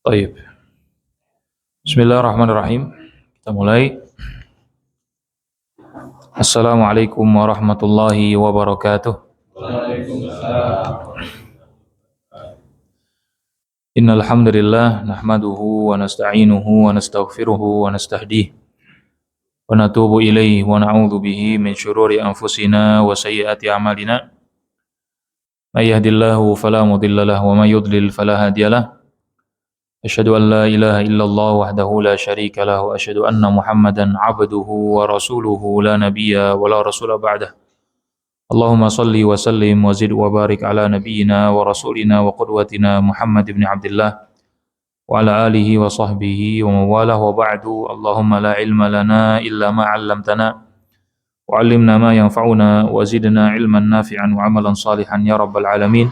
Baik. Bismillahirrahmanirrahim. Kita mulai. Assalamualaikum warahmatullahi wabarakatuh. Waalaikumsalam. Innal hamdalillah nahmaduhu wa nasta'inuhu wa nastaghfiruhu wa nastahdihi wa natubu ilaihi wa na'udzu bihi min syururi anfusina wa sayyiati a'malina. May yahdihillahu fala mudilla lahu wa may yudlil fala hadiyalah. Asyhadu an la ilaha illallah wahdahu la syarika lahu wa asyhadu anna Muhammadan 'abduhu wa rasuluhu la nabiyya wa la rasula ba'dah. Allahumma salli wa sallim wa zid wa barik ala nabiyyina wa rasulina wa qudwatina Muhammad ibn Abdullah wa ala alihi wa sahbihi wa mawalah wa ba'du. Allahumma la ilma lana illa ma 'allamtana wa 'allimna ma yanfa'una wa zidna ilman nafi'an wa 'amalan salihan ya rabbal alamin.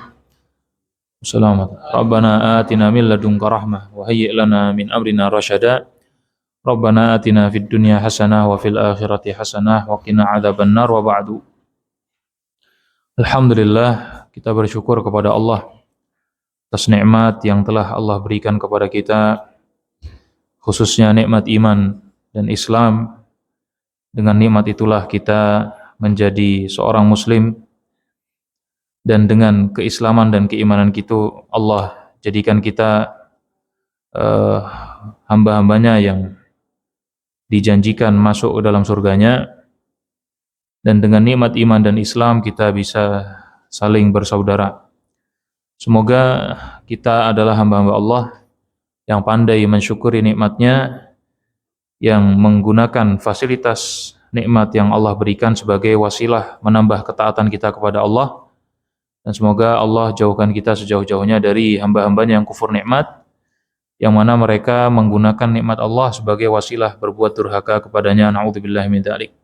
Assalamualaikum. Rabbana atina min ladunka rahmah wa hayyi' lana min amrina rasyada. Rabbana atina fid dunya hasanah wa fil akhirati hasanah wa qina adzabannar wa ba'du. Alhamdulillah, kita bersyukur kepada Allah atas nikmat yang telah Allah berikan kepada kita, khususnya nikmat iman dan Islam. Dengan nikmat itulah kita menjadi seorang muslim, dan dengan keislaman dan keimanan kita Allah jadikan kita hamba-hambanya yang dijanjikan masuk ke dalam surganya. Dan dengan nikmat iman dan Islam kita bisa saling bersaudara. Semoga kita adalah hamba-hamba Allah yang pandai mensyukuri nikmatnya, yang menggunakan fasilitas nikmat yang Allah berikan sebagai wasilah menambah ketaatan kita kepada Allah. Dan semoga Allah jauhkan kita sejauh-jauhnya dari hamba-hambanya yang kufur nikmat, yang mana mereka menggunakan nikmat Allah sebagai wasilah berbuat durhaka kepadanya. Na'udzubillahi min dzalik.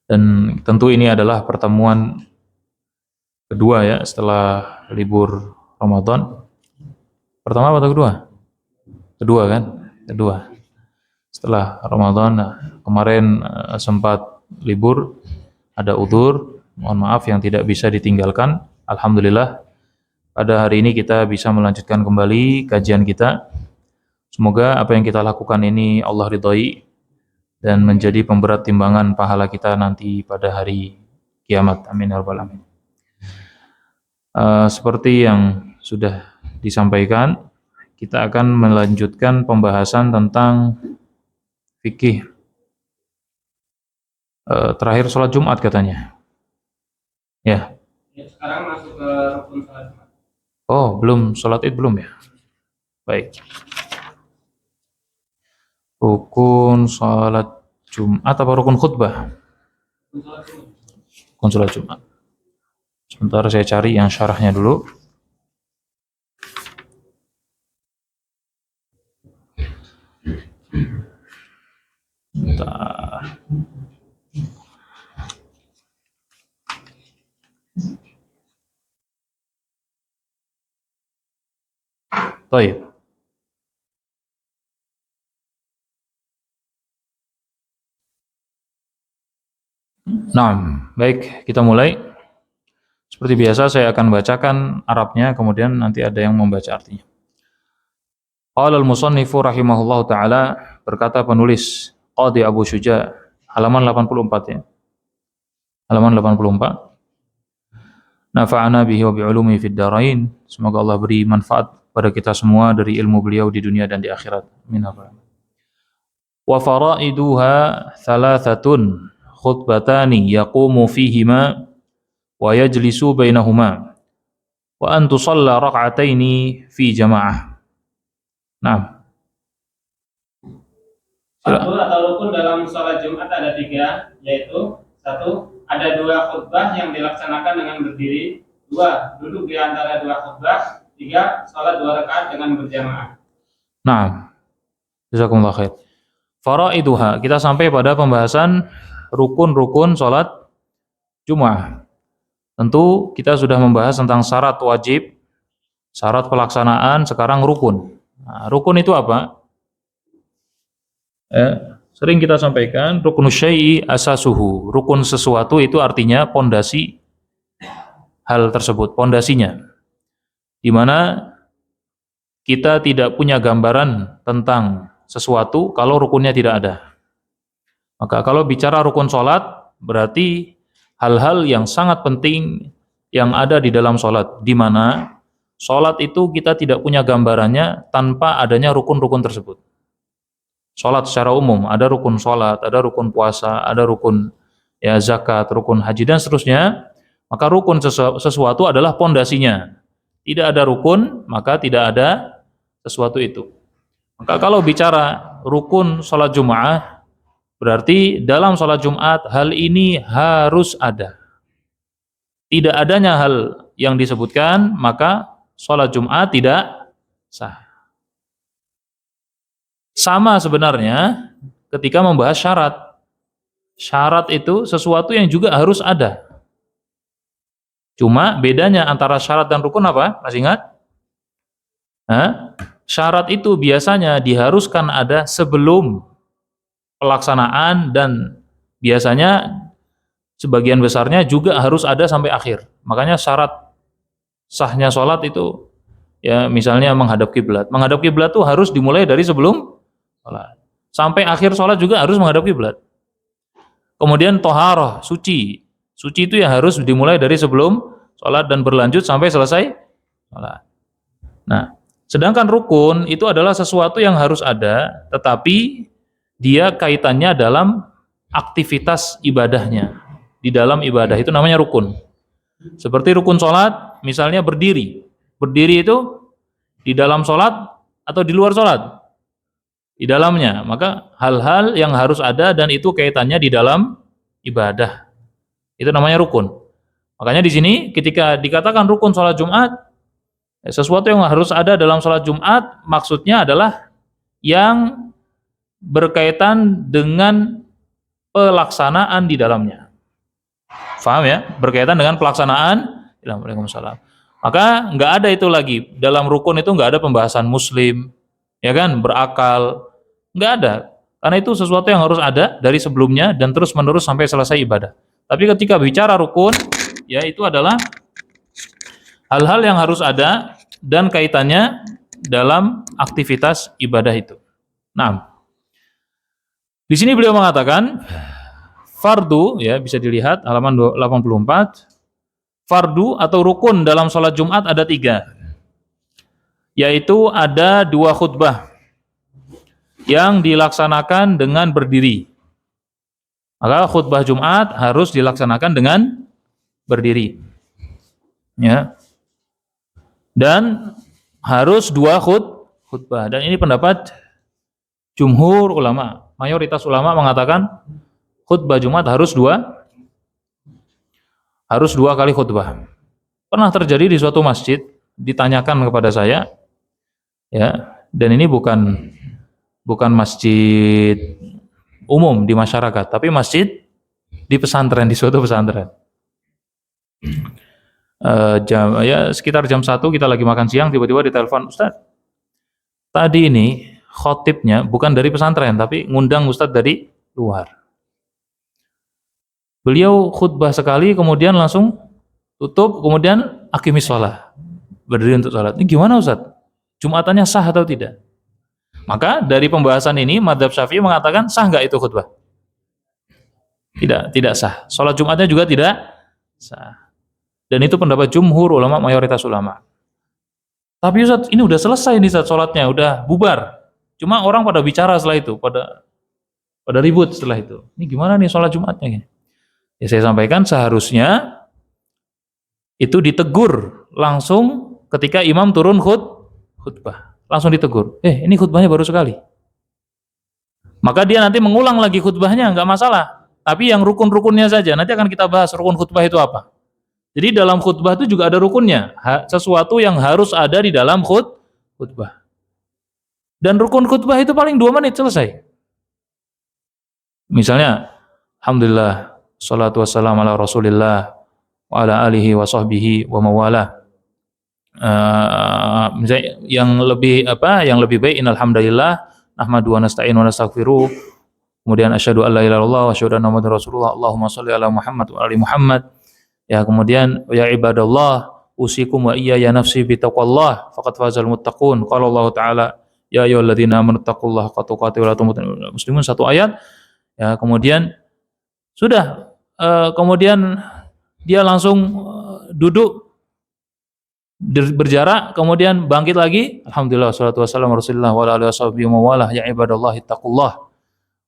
Dan tentu ini adalah pertemuan kedua ya setelah libur Ramadan. Pertama atau kedua? Kedua kan? Kedua. Setelah Ramadan, kemarin sempat libur, ada udzur. Mohon maaf yang tidak bisa ditinggalkan. Alhamdulillah pada hari ini kita bisa melanjutkan kembali kajian kita. Semoga apa yang kita lakukan ini Allah ridhai dan menjadi pemberat timbangan pahala kita nanti pada hari kiamat. Amin ya rabbal alamin. Seperti yang sudah disampaikan, kita akan melanjutkan pembahasan tentang fikih terakhir sholat Jumat katanya. Ya. Sekarang masuk ke rukun salat Jumat. Oh, belum sholat Id belum ya? Baik. Rukun sholat Jumat apa rukun khutbah? Rukun sholat Jumat. Sebentar saya cari yang syarahnya dulu. Bentar. Baik. Nah, baik, kita mulai. Seperti biasa saya akan bacakan Arabnya, kemudian nanti ada yang membaca artinya. Qala al-musannifu rahimahullahu taala, berkata penulis Qadhi Abu Syuja, halaman 84 ya. Halaman 84. Nafa'ana bihi wa bi'ulumi fid darain. Semoga Allah beri manfaat pada kita semua dari ilmu beliau di dunia dan di akhirat. Amin. Wa faraiduha thalathatun khutbatani yaqumu fihima wa yajlisu bainahuma wa an tusalla rak'ataini fi jamaah. Nah. Rukun atau rukun dalam sholat Jumat ada 3, yaitu 1. Ada 2 khutbah yang dilaksanakan dengan berdiri. 2. Duduk di antara 2 khutbah. 3. Sholat 2 rakaat dengan berjamaah. Nah, jazakumullah khair. Faraiduha, kita sampai pada pembahasan rukun-rukun sholat Jumat. Tentu kita sudah membahas tentang syarat wajib, syarat pelaksanaan, sekarang rukun. Nah, rukun itu apa? Sering kita sampaikan, rukun syai'i asasuhu. Rukun sesuatu itu artinya pondasi hal tersebut, pondasinya. di mana kita tidak punya gambaran tentang sesuatu kalau rukunnya tidak ada. Maka kalau bicara rukun sholat, berarti hal-hal yang sangat penting yang ada di dalam sholat, di mana sholat itu kita tidak punya gambarannya tanpa adanya rukun-rukun tersebut. Sholat secara umum, ada rukun sholat, ada rukun puasa, ada rukun ya zakat, rukun haji, dan seterusnya. Maka rukun sesuatu adalah pondasinya. Tidak ada rukun, maka tidak ada sesuatu itu. Maka kalau bicara rukun sholat Jum'ah, berarti dalam sholat Jumat hal ini harus ada. Tidak adanya hal yang disebutkan, maka sholat Jumat tidak sah. Sama sebenarnya ketika membahas syarat. Syarat itu sesuatu yang juga harus ada. Cuma bedanya antara syarat dan rukun apa? Masih ingat? Syarat itu biasanya diharuskan ada sebelum pelaksanaan dan biasanya sebagian besarnya juga harus ada sampai akhir. Makanya syarat sahnya sholat itu ya misalnya menghadap kiblat. Menghadap kiblat itu harus dimulai dari sebelum sholat. Sampai akhir sholat juga harus menghadap kiblat. Kemudian toharoh, suci. Suci itu ya harus dimulai dari sebelum sholat dan berlanjut sampai selesai sholat. Nah, sedangkan rukun itu adalah sesuatu yang harus ada, tetapi dia kaitannya dalam aktivitas ibadahnya. Di dalam ibadah itu namanya rukun. Seperti rukun sholat, misalnya berdiri. Berdiri itu di dalam sholat atau di luar sholat? Di dalamnya. Maka hal-hal yang harus ada dan itu kaitannya di dalam ibadah. Itu namanya rukun. Makanya di sini ketika dikatakan rukun sholat Jumat, sesuatu yang harus ada dalam sholat Jumat maksudnya adalah yang berkaitan dengan pelaksanaan di dalamnya. Faham ya? Berkaitan dengan pelaksanaan. Waalaikumsalam. Maka nggak ada itu lagi. Dalam rukun itu nggak ada pembahasan muslim, ya kan? Berakal. Nggak ada. Karena itu sesuatu yang harus ada dari sebelumnya dan terus menerus sampai selesai ibadah. Tapi ketika bicara rukun, ya itu adalah hal-hal yang harus ada dan kaitannya dalam aktivitas ibadah itu. Nah, di sini beliau mengatakan fardu, ya bisa dilihat halaman 84. Fardu atau rukun dalam sholat Jumat ada 3, yaitu ada 2 khutbah yang dilaksanakan dengan berdiri. Maka khutbah Jumat harus dilaksanakan dengan berdiri, ya. Dan harus 2 khutbah. Dan ini pendapat jumhur ulama. Mayoritas ulama mengatakan khutbah Jumat harus 2 kali khutbah. Pernah terjadi di suatu masjid, ditanyakan kepada saya, ya, dan ini bukan masjid umum di masyarakat, tapi masjid di pesantren, di suatu pesantren. Sekitar jam 1 kita lagi makan siang, tiba-tiba ditelepon, Ustaz, tadi ini khotibnya bukan dari pesantren, tapi ngundang Ustaz dari luar. Beliau khutbah sekali, kemudian langsung tutup, kemudian aqimis shalah, berdiri untuk salat. Ini gimana Ustaz? Jumatannya sah atau tidak? Maka dari pembahasan ini, Madzhab Syafi'i mengatakan sah nggak itu khutbah? Tidak sah. Salat Jumatnya juga tidak sah. Dan itu pendapat jumhur ulama, mayoritas ulama. Tapi Ustaz, ini udah selesai nih Ustaz, salatnya udah bubar. Cuma orang pada bicara setelah itu, pada ribut setelah itu. Ini gimana nih salat Jumatnya? Ya saya sampaikan seharusnya itu ditegur langsung ketika imam turun khutbah. Langsung ditegur. Ini khutbahnya baru sekali. Maka dia nanti mengulang lagi khutbahnya, nggak masalah. Tapi yang rukun-rukunnya saja. Nanti akan kita bahas rukun khutbah itu apa. Jadi dalam khutbah itu juga ada rukunnya. Sesuatu yang harus ada di dalam khutbah. Dan rukun khutbah itu paling 2 menit selesai. Misalnya, alhamdulillah, salatu wassalamu ala rasulillah, wa ala alihi wa sahbihi wa mawalah. Yang lebih baik innal hamdalillah nahmadu wa nasta'in wa nastaghfiruh, kemudian asyhadu an la ilaha illallah wa asyhadu anna muhammadar rasulullah, Allahumma shalli ala Muhammad wa ali Muhammad, ya, kemudian ya ibadallah usikum wa iyaya nafsi bitaqwallah faqad fazal muttaqun. Qala Allah Ta'ala ya ayyuhalladzina amanu taqullaha haqqa tuqatih wa la tamutunna illa muslimun, satu ayat. Ya, kemudian sudah kemudian dia langsung duduk berjarak, kemudian bangkit lagi. Alhamdulillah wassalatu wassalamu Rasulillah wa ala alihi washabihi wa walah. Ya ibadallahi taqullah.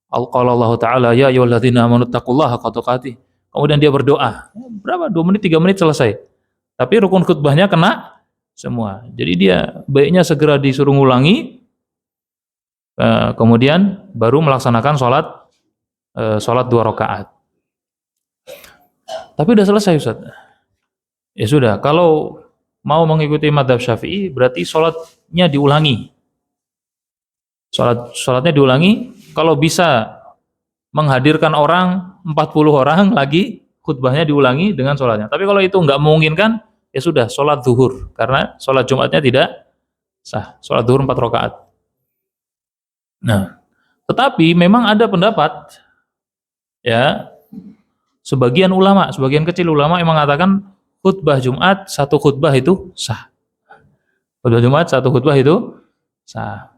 Qala Allah Ta'ala ya ayyuhalladzina amanu taqullaha haqqa tuqatih. Kemudian dia berdoa. Berapa? 2 menit, 3 menit selesai. Tapi rukun khutbahnya kena semua. Jadi dia baiknya segera disuruh ngulangi, kemudian baru melaksanakan sholat 2 rakaat. Tapi udah selesai Ustaz. Ya sudah, kalau mau mengikuti mazhab Syafi'i berarti sholatnya diulangi. Sholatnya diulangi. Kalau bisa menghadirkan orang 40 orang lagi, khutbahnya diulangi dengan sholatnya. Tapi kalau itu nggak memungkinkan, ya sudah sholat zuhur, karena sholat Jumatnya tidak sah. Sholat zuhur 4 rakaat. Nah, tetapi memang ada pendapat, ya, sebagian kecil ulama yang mengatakan khutbah Jumat 1 khutbah itu sah. Khutbah Jumat 1 khutbah itu sah.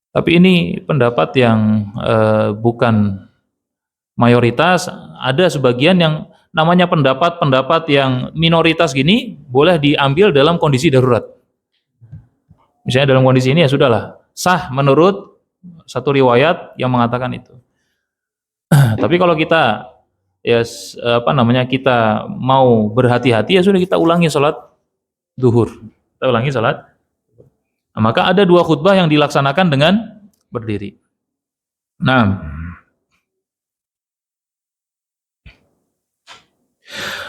Tapi ini pendapat yang bukan mayoritas. Ada sebagian yang namanya pendapat yang minoritas gini boleh diambil dalam kondisi darurat. Misalnya dalam kondisi ini ya sudahlah, sah menurut satu riwayat yang mengatakan itu. Tapi kalau kita kita mau berhati-hati, ya sudah kita ulangi salat zuhur. Kita ulangi salat. Nah, maka ada 2 khutbah yang dilaksanakan dengan berdiri. Nah,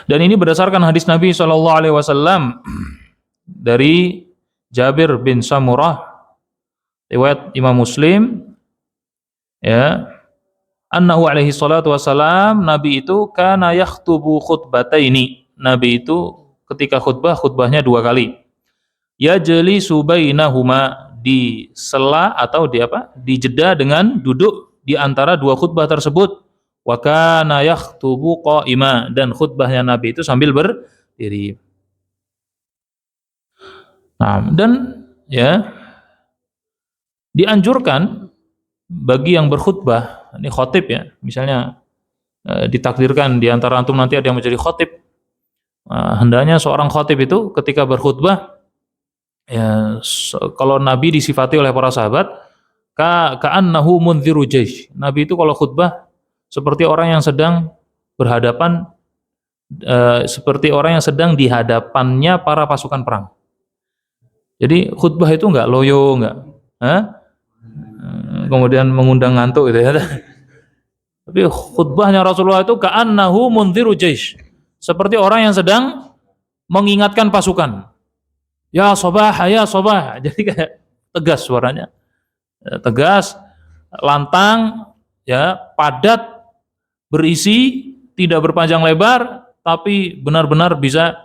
dan ini berdasarkan hadis Nabi SAW dari Jabir bin Samurah, riwayat Imam Muslim, ya, annahu alaihi salatu wassalam, Nabi itu kana yakhtubu khutbataini. Nabi itu ketika khutbahnya 2 kali. Yajlisu bainahuma, di sela atau di jeda dengan duduk di antara 2 khutbah tersebut. Wa kana yakhtubu qa'ima, dan khutbahnya Nabi itu sambil berdiri. Nah, dan ya dianjurkan bagi yang berkhutbah, ini khotib ya, misalnya ditakdirkan di antara antum nanti ada yang menjadi khotib, hendaknya seorang khotib itu ketika berkhutbah, ya, kalau Nabi disifati oleh para sahabat ka'annahu mundziru jaish. Nabi itu kalau khutbah seperti orang yang sedang berhadapan, seperti orang yang sedang di hadapannya para pasukan perang. Jadi khutbah itu enggak loyo, enggak kemudian mengundang ngantuk gitu ya. Tapi khutbahnya Rasulullah itu ka'annahu mundziru jaish, seperti orang yang sedang mengingatkan pasukan. Ya sobah, ya sobah. Jadi kayak tegas suaranya, tegas, lantang, ya, padat, berisi, tidak berpanjang lebar, tapi benar-benar bisa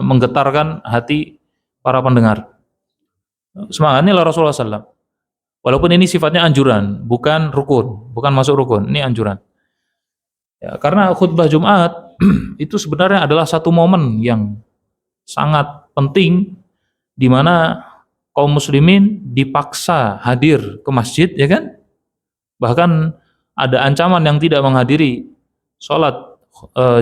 menggetarkan hati para pendengar. Semangat, inilah Rasulullah SAW. Walaupun ini sifatnya anjuran, bukan rukun, bukan masuk rukun, ini anjuran. Ya, karena khutbah Jumat itu sebenarnya adalah satu momen yang sangat penting, di mana kaum muslimin dipaksa hadir ke masjid, ya kan? Bahkan ada ancaman yang tidak menghadiri sholat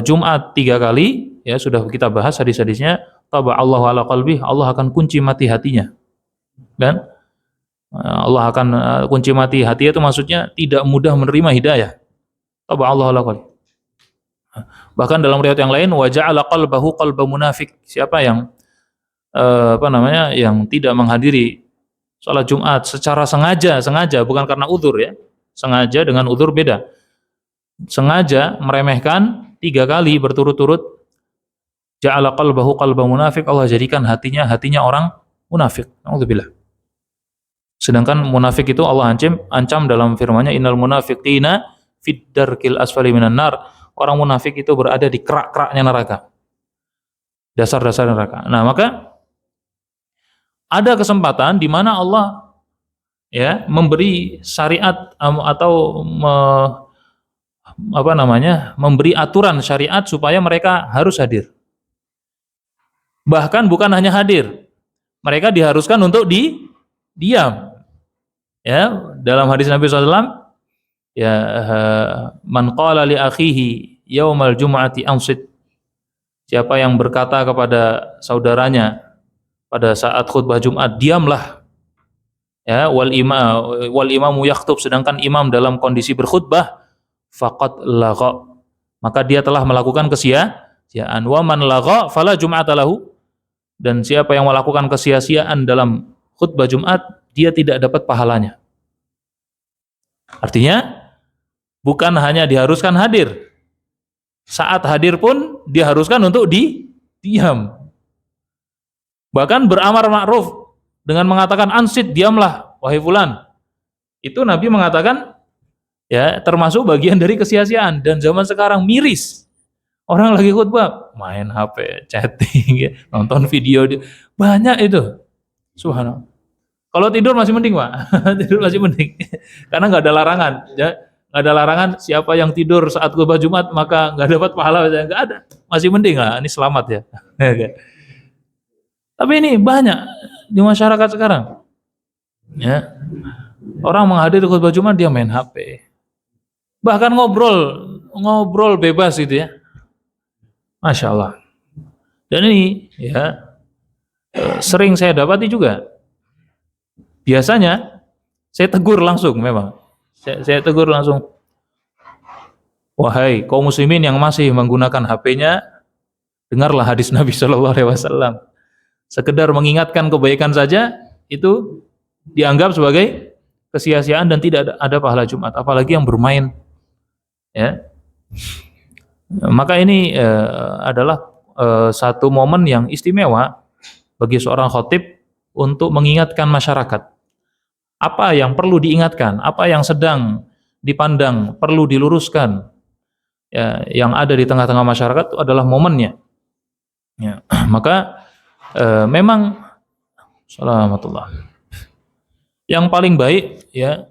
Jumat 3 kali, ya sudah kita bahas hadis-hadisnya. Taba'allahu ala qalbih, Allah akan kunci mati hatinya. Dan Allah akan kunci mati hati, itu maksudnya tidak mudah menerima hidayah. Taba'allahu ala qalbih. Bahkan dalam riwayat yang lain, wa ja'ala qalbahu qalba munafik. Siapa yang yang tidak menghadiri sholat Jumat secara sengaja, bukan karena uzur ya. Sengaja dengan uzur beda. Sengaja meremehkan 3 kali berturut-turut, ja'ala qalbahu qalba munafik, Allah jadikan hatinya orang munafik. Alhamdulillah. Sedangkan munafik itu Allah ancam dalam firman-Nya, innal munafiqina fid darkil asfali minan nar. Orang munafik itu berada di kerak-keraknya neraka. Dasar-dasar neraka. Nah, maka ada kesempatan di mana Allah ya memberi syariat atau memberi aturan syariat supaya mereka harus hadir. Bahkan bukan hanya hadir, mereka diharuskan untuk diam. Ya, dalam hadis Nabi SAW, ya, man qala li akhihi yaumal jum'ati ansit. Siapa yang berkata kepada saudaranya pada saat khutbah Jumat, diamlah. Ya, wal imamu yakhtub, sedangkan imam dalam kondisi berkhutbah, faqad lagha, maka dia telah melakukan kesia-siaan. Wa man lagha fala jum'ata lahu, dan siapa yang melakukan kesia-siaan dalam khutbah Jumat, dia tidak dapat pahalanya. Artinya bukan hanya diharuskan hadir, saat hadir pun diharuskan untuk diam. Bahkan beramar ma'ruf dengan mengatakan ansit, diamlah wahai fulan. Itu Nabi mengatakan ya termasuk bagian dari kesia-siaan. Dan zaman sekarang miris. Orang lagi khutbah main HP, chatting, nonton video, banyak itu. Subhanallah. Kalau tidur masih mending, Pak. Tidur masih mending. Karena nggak ada larangan, ya. Nggak ada larangan siapa yang tidur saat khutbah Jumat maka nggak dapat pahala, nggak ada. Masih mending lah, ini selamat ya. Tapi ini banyak di masyarakat sekarang. Ya. Orang menghadiri khutbah Jumat dia main HP. Bahkan ngobrol bebas gitu ya. Masya Allah. Dan ini ya sering saya dapati juga. Biasanya saya tegur langsung memang. Saya tegur langsung. Wahai kaum muslimin yang masih menggunakan HP-nya, dengarlah hadis Nabi Shallallahu Alaihi Wasallam. Sekedar mengingatkan kebaikan saja itu dianggap sebagai kesia-siaan dan tidak ada pahala Jumat. Apalagi yang bermain. Ya. Maka ini adalah satu momen yang istimewa bagi seorang khotib untuk mengingatkan masyarakat. Apa yang perlu diingatkan, apa yang sedang dipandang perlu diluruskan, ya, yang ada di tengah-tengah masyarakat itu adalah momennya. Ya, maka memang salamatullah. Yang paling baik ya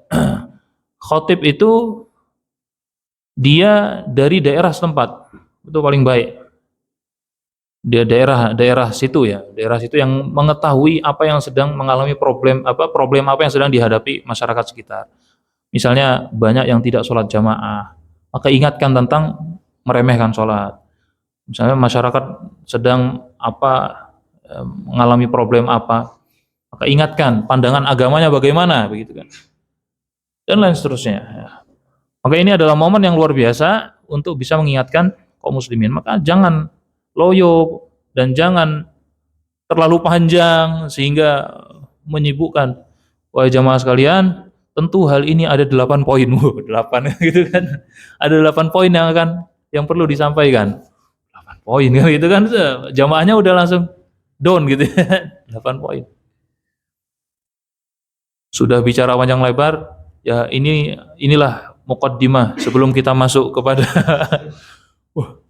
khotib itu dia dari daerah setempat, itu paling baik. Dia daerah situ ya, daerah situ yang mengetahui apa yang sedang mengalami problem apa yang sedang dihadapi masyarakat sekitar. Misalnya banyak yang tidak sholat jamaah, maka ingatkan tentang meremehkan sholat. Misalnya masyarakat sedang mengalami problem apa, maka ingatkan pandangan agamanya bagaimana, begitu kan, dan lain seterusnya. Maka ini adalah momen yang luar biasa untuk bisa mengingatkan kaum muslimin. Maka jangan loyo dan jangan terlalu panjang sehingga menyibukkan. Wahai jamaah sekalian, tentu hal ini ada 8 poin. 8 gitu kan. Ada 8 poin yang perlu disampaikan. 8 poin gitu kan. Jamaahnya udah langsung down gitu ya. 8 poin. Sudah bicara panjang lebar, ya inilah muqaddimah sebelum kita masuk kepada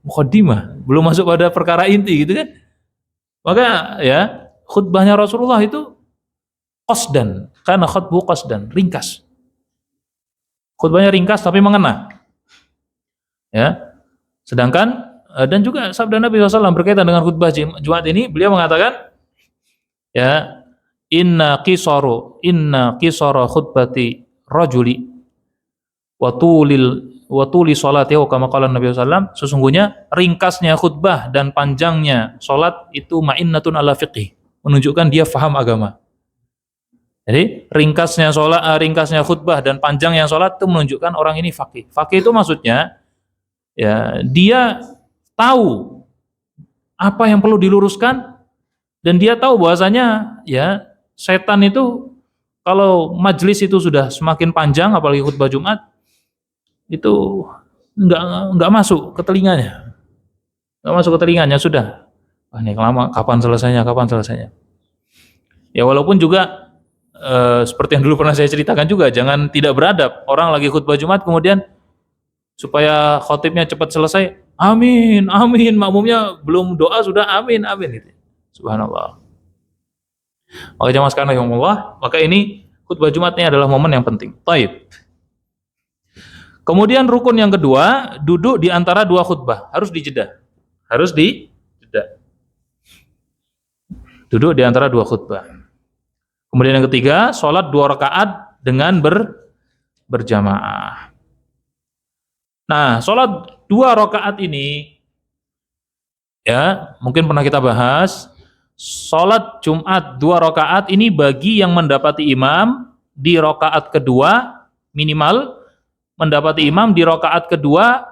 muqaddimah, belum masuk pada perkara inti gitu kan. Maka ya khutbahnya Rasulullah itu qasdan, karena khutbah qasdan, ringkas. Khutbahnya ringkas tapi mengena. Ya. Sedangkan dan juga sabda Nabi SAW berkaitan dengan khutbah Jumat ini, beliau mengatakan ya inna qisara khutbati rajuli wa tuli salatihi kama qala Nabi SAW, sesungguhnya ringkasnya khutbah dan panjangnya salat itu ma'innatun ala fiqih, menunjukkan dia faham agama. Jadi ringkasnya khutbah dan panjangnya salat itu menunjukkan orang ini faqih. Faqih itu maksudnya ya dia tahu apa yang perlu diluruskan dan dia tahu bahwasanya ya setan itu kalau majelis itu sudah semakin panjang, apalagi khutbah Jumat, itu enggak masuk ke telinganya. Enggak masuk ke telinganya, sudah. Wah, ini lama, kapan selesainya? Ya walaupun juga seperti yang dulu pernah saya ceritakan juga, jangan tidak beradab. Orang lagi khutbah Jumat kemudian supaya khotibnya cepat selesai, amin, amin, makmumnya belum doa sudah amin, amin gitu. Subhanallah. Maka jamaah sekalian rahimakumullah, maka ini khutbah Jumat ini adalah momen yang penting. Baik. Kemudian rukun yang kedua, duduk di antara dua khutbah, harus dijeda. Duduk di antara dua khutbah. Kemudian yang ketiga, sholat 2 rakaat dengan berjamaah. Nah, sholat 2 rakaat ini, ya mungkin pernah kita bahas, sholat Jumat 2 rakaat ini bagi yang mendapati imam di rakaat kedua, minimal mendapati imam di rakaat kedua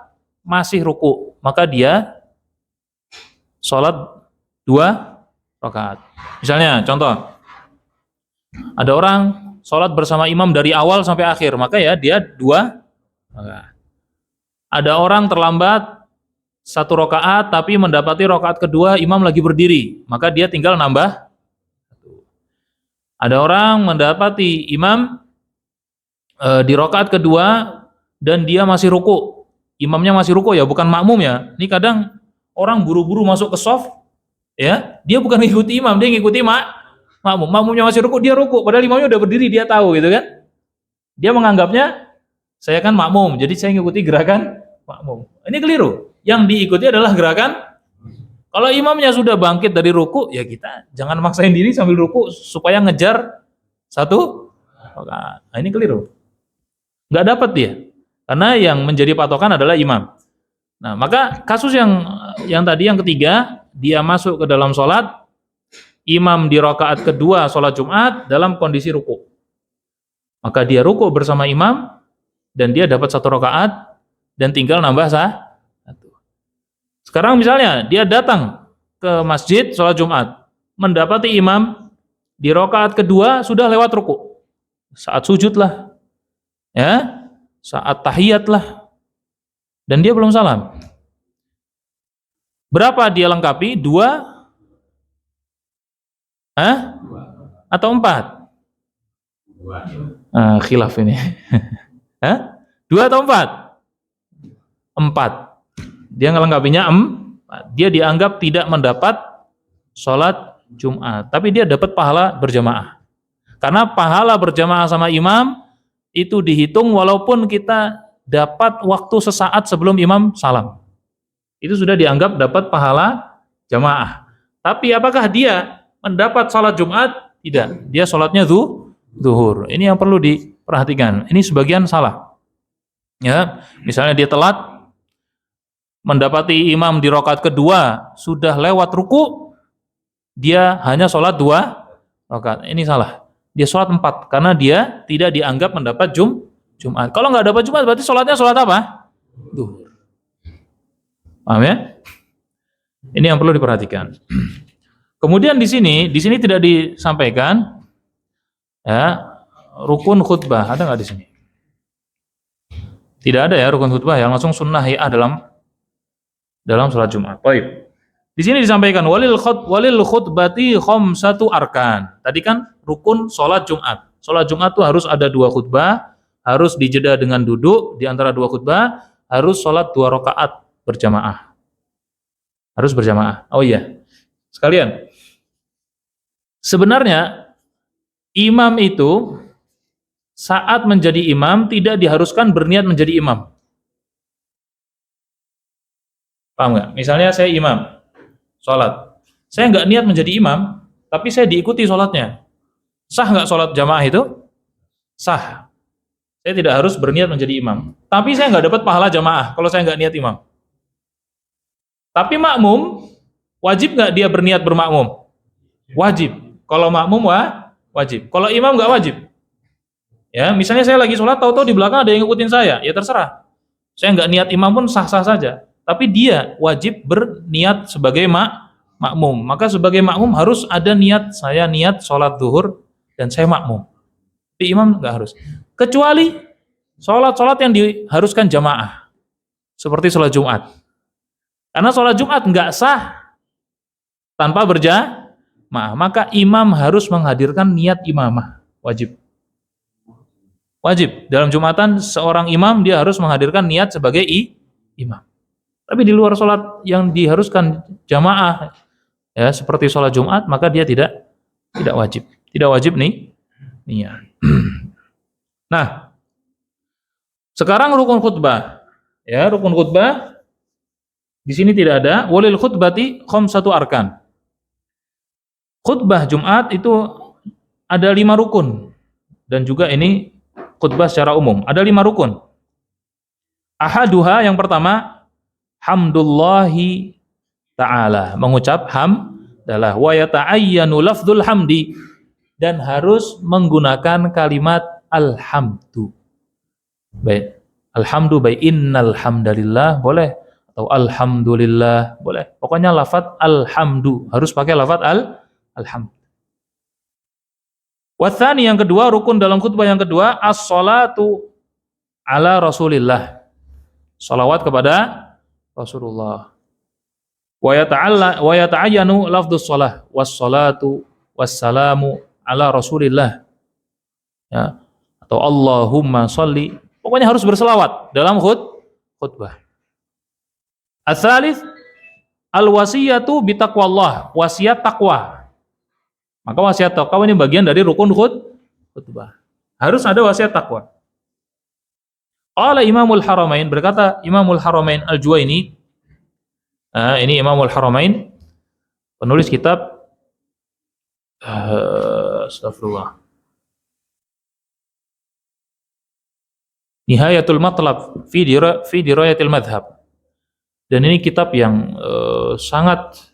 masih ruku, maka dia sholat 2 rakaat. Misalnya, contoh, ada orang sholat bersama imam dari awal sampai akhir, maka ya dia 2 rakaat. Ada orang terlambat 1 rakaat, tapi mendapati rakaat kedua imam lagi berdiri, maka dia tinggal nambah 1. Ada orang mendapati imam di rakaat kedua dan dia masih ruku, imamnya masih ruku ya, bukan makmum ya. Ini kadang orang buru-buru masuk ke shaf, ya, dia bukan ngikuti imam, dia ngikuti makmum. Makmumnya masih ruku, dia ruku, padahal imamnya udah berdiri, dia tahu gitu kan. Dia menganggapnya saya kan makmum, jadi saya ngikuti gerakan makmum. Ini keliru. Yang diikuti adalah gerakan. Kalau imamnya sudah bangkit dari ruku, ya kita jangan maksain diri sambil ruku supaya ngejar 1 rakaat. Nah, ini keliru. Nggak dapat dia. Karena yang menjadi patokan adalah imam. Nah, maka kasus yang tadi yang ketiga, dia masuk ke dalam sholat, imam di rakaat kedua sholat Jumat dalam kondisi ruku. Maka dia ruku bersama imam dan dia dapat 1 rakaat dan tinggal nambah 1. Sekarang misalnya dia datang ke masjid sholat Jumat, mendapati imam di rakaat kedua sudah lewat ruku. Saat sujud lah, ya, saat tahiyat lah, dan dia belum salam. Berapa dia lengkapi? 2 atau 4? Khilaf ini. 2 atau 4? 4. Dia ngelengkapinya 4. Dia dianggap tidak mendapat sholat Jumat, tapi dia dapat pahala berjamaah. Karena pahala berjamaah sama imam itu dihitung walaupun kita dapat waktu sesaat sebelum imam salam. Itu sudah dianggap dapat pahala jamaah. Tapi apakah dia mendapat sholat Jumat? Tidak. Dia sholatnya zuhur. Ini yang perlu diperhatikan. Ini sebagian salah. Ya, misalnya dia telat, mendapati imam di rakaat kedua sudah lewat ruku, dia hanya sholat 2 rakaat. Ini salah. Dia sholat 4 karena dia tidak dianggap mendapat Jumat. Kalau nggak dapat Jumat berarti sholatnya sholat apa? Zuhur. Paham ya? Ini yang perlu diperhatikan. Kemudian di sini tidak disampaikan ya rukun khutbah. Ada nggak di sini? Tidak ada ya rukun khutbah yang langsung sunnah ya dalam sholat Jumat. Baik. Di sini disampaikan walil khutbati khamsatu arkan. Tadi kan rukun sholat Jumat. Sholat Jumat itu harus ada 2 khutbah, harus dijeda dengan duduk di antara 2 khutbah, harus sholat 2 rakaat berjamaah. Harus berjamaah. Oh iya. Sekalian. Sebenarnya imam itu saat menjadi imam tidak diharuskan berniat menjadi imam. Paham nggak? Misalnya saya imam sholat, saya nggak niat menjadi imam, tapi saya diikuti sholatnya. Sah nggak sholat jamaah itu? Sah. Saya tidak harus berniat menjadi imam. Tapi saya nggak dapat pahala jamaah kalau saya nggak niat imam. Tapi makmum, wajib nggak dia berniat bermakmum? Wajib. Kalau makmum wajib. Kalau imam nggak wajib. Ya, misalnya saya lagi sholat, tahu-tahu di belakang ada yang ngikutin saya, ya terserah. Saya nggak niat imam pun sah-sah saja. Tapi dia wajib berniat sebagai makmum. Maka sebagai makmum harus ada niat, saya niat sholat zuhur dan saya makmum. Tapi imam nggak harus. Kecuali sholat-sholat yang diharuskan jamaah. Seperti sholat Jumat. Karena sholat Jumat nggak sah tanpa berjamaah. Maka imam harus menghadirkan niat imamah. Wajib. Wajib. Dalam Jumatan seorang imam dia harus menghadirkan niat sebagai imam. Tapi di luar sholat yang diharuskan jamaah, ya seperti sholat Jumat, maka dia tidak wajib. Tidak wajib niat. Nah, sekarang rukun khutbah. Ya, rukun khutbah di sini tidak ada. Walil khutbati khamsatu arkan. khutbah Jumat itu ada 5 rukun, dan juga ini khutbah secara umum ada 5 rukun. Ahaduha, yang pertama, hamdullahi ta'ala, mengucap hamdalah, wa yata'ayyanu lafdzul hamdi, dan harus menggunakan kalimat alhamdu. Baik, alhamdu, baik innal hamdalillah boleh, atau alhamdulillah boleh. Pokoknya lafaz alhamdu harus pakai lafaz alhamd. Watsani, yang kedua, rukun dalam khutbah yang kedua, as-salatu ala Rasulillah, salawat kepada Rasulullah. Wa yata'ayyanu lafdzus shalah, was-salatu wassalamu ala Rasulillah. Ya, atau Allahumma sholli. Pokoknya harus berselawat dalam khutbah. Ats-tsalits al-wasiyatu bitaqwallah, wasiat takwa. Maka wasiat takwa ini bagian dari rukun khutbah. Harus ada wasiat takwa. Qala Imamul Haramain, berkata Imamul Haramain Al-Juwaini, ini Imamul Haramain, penulis kitab astagfirullah, Nihayatul Matlab fi Dirayatil Madhab. Dan ini kitab yang sangat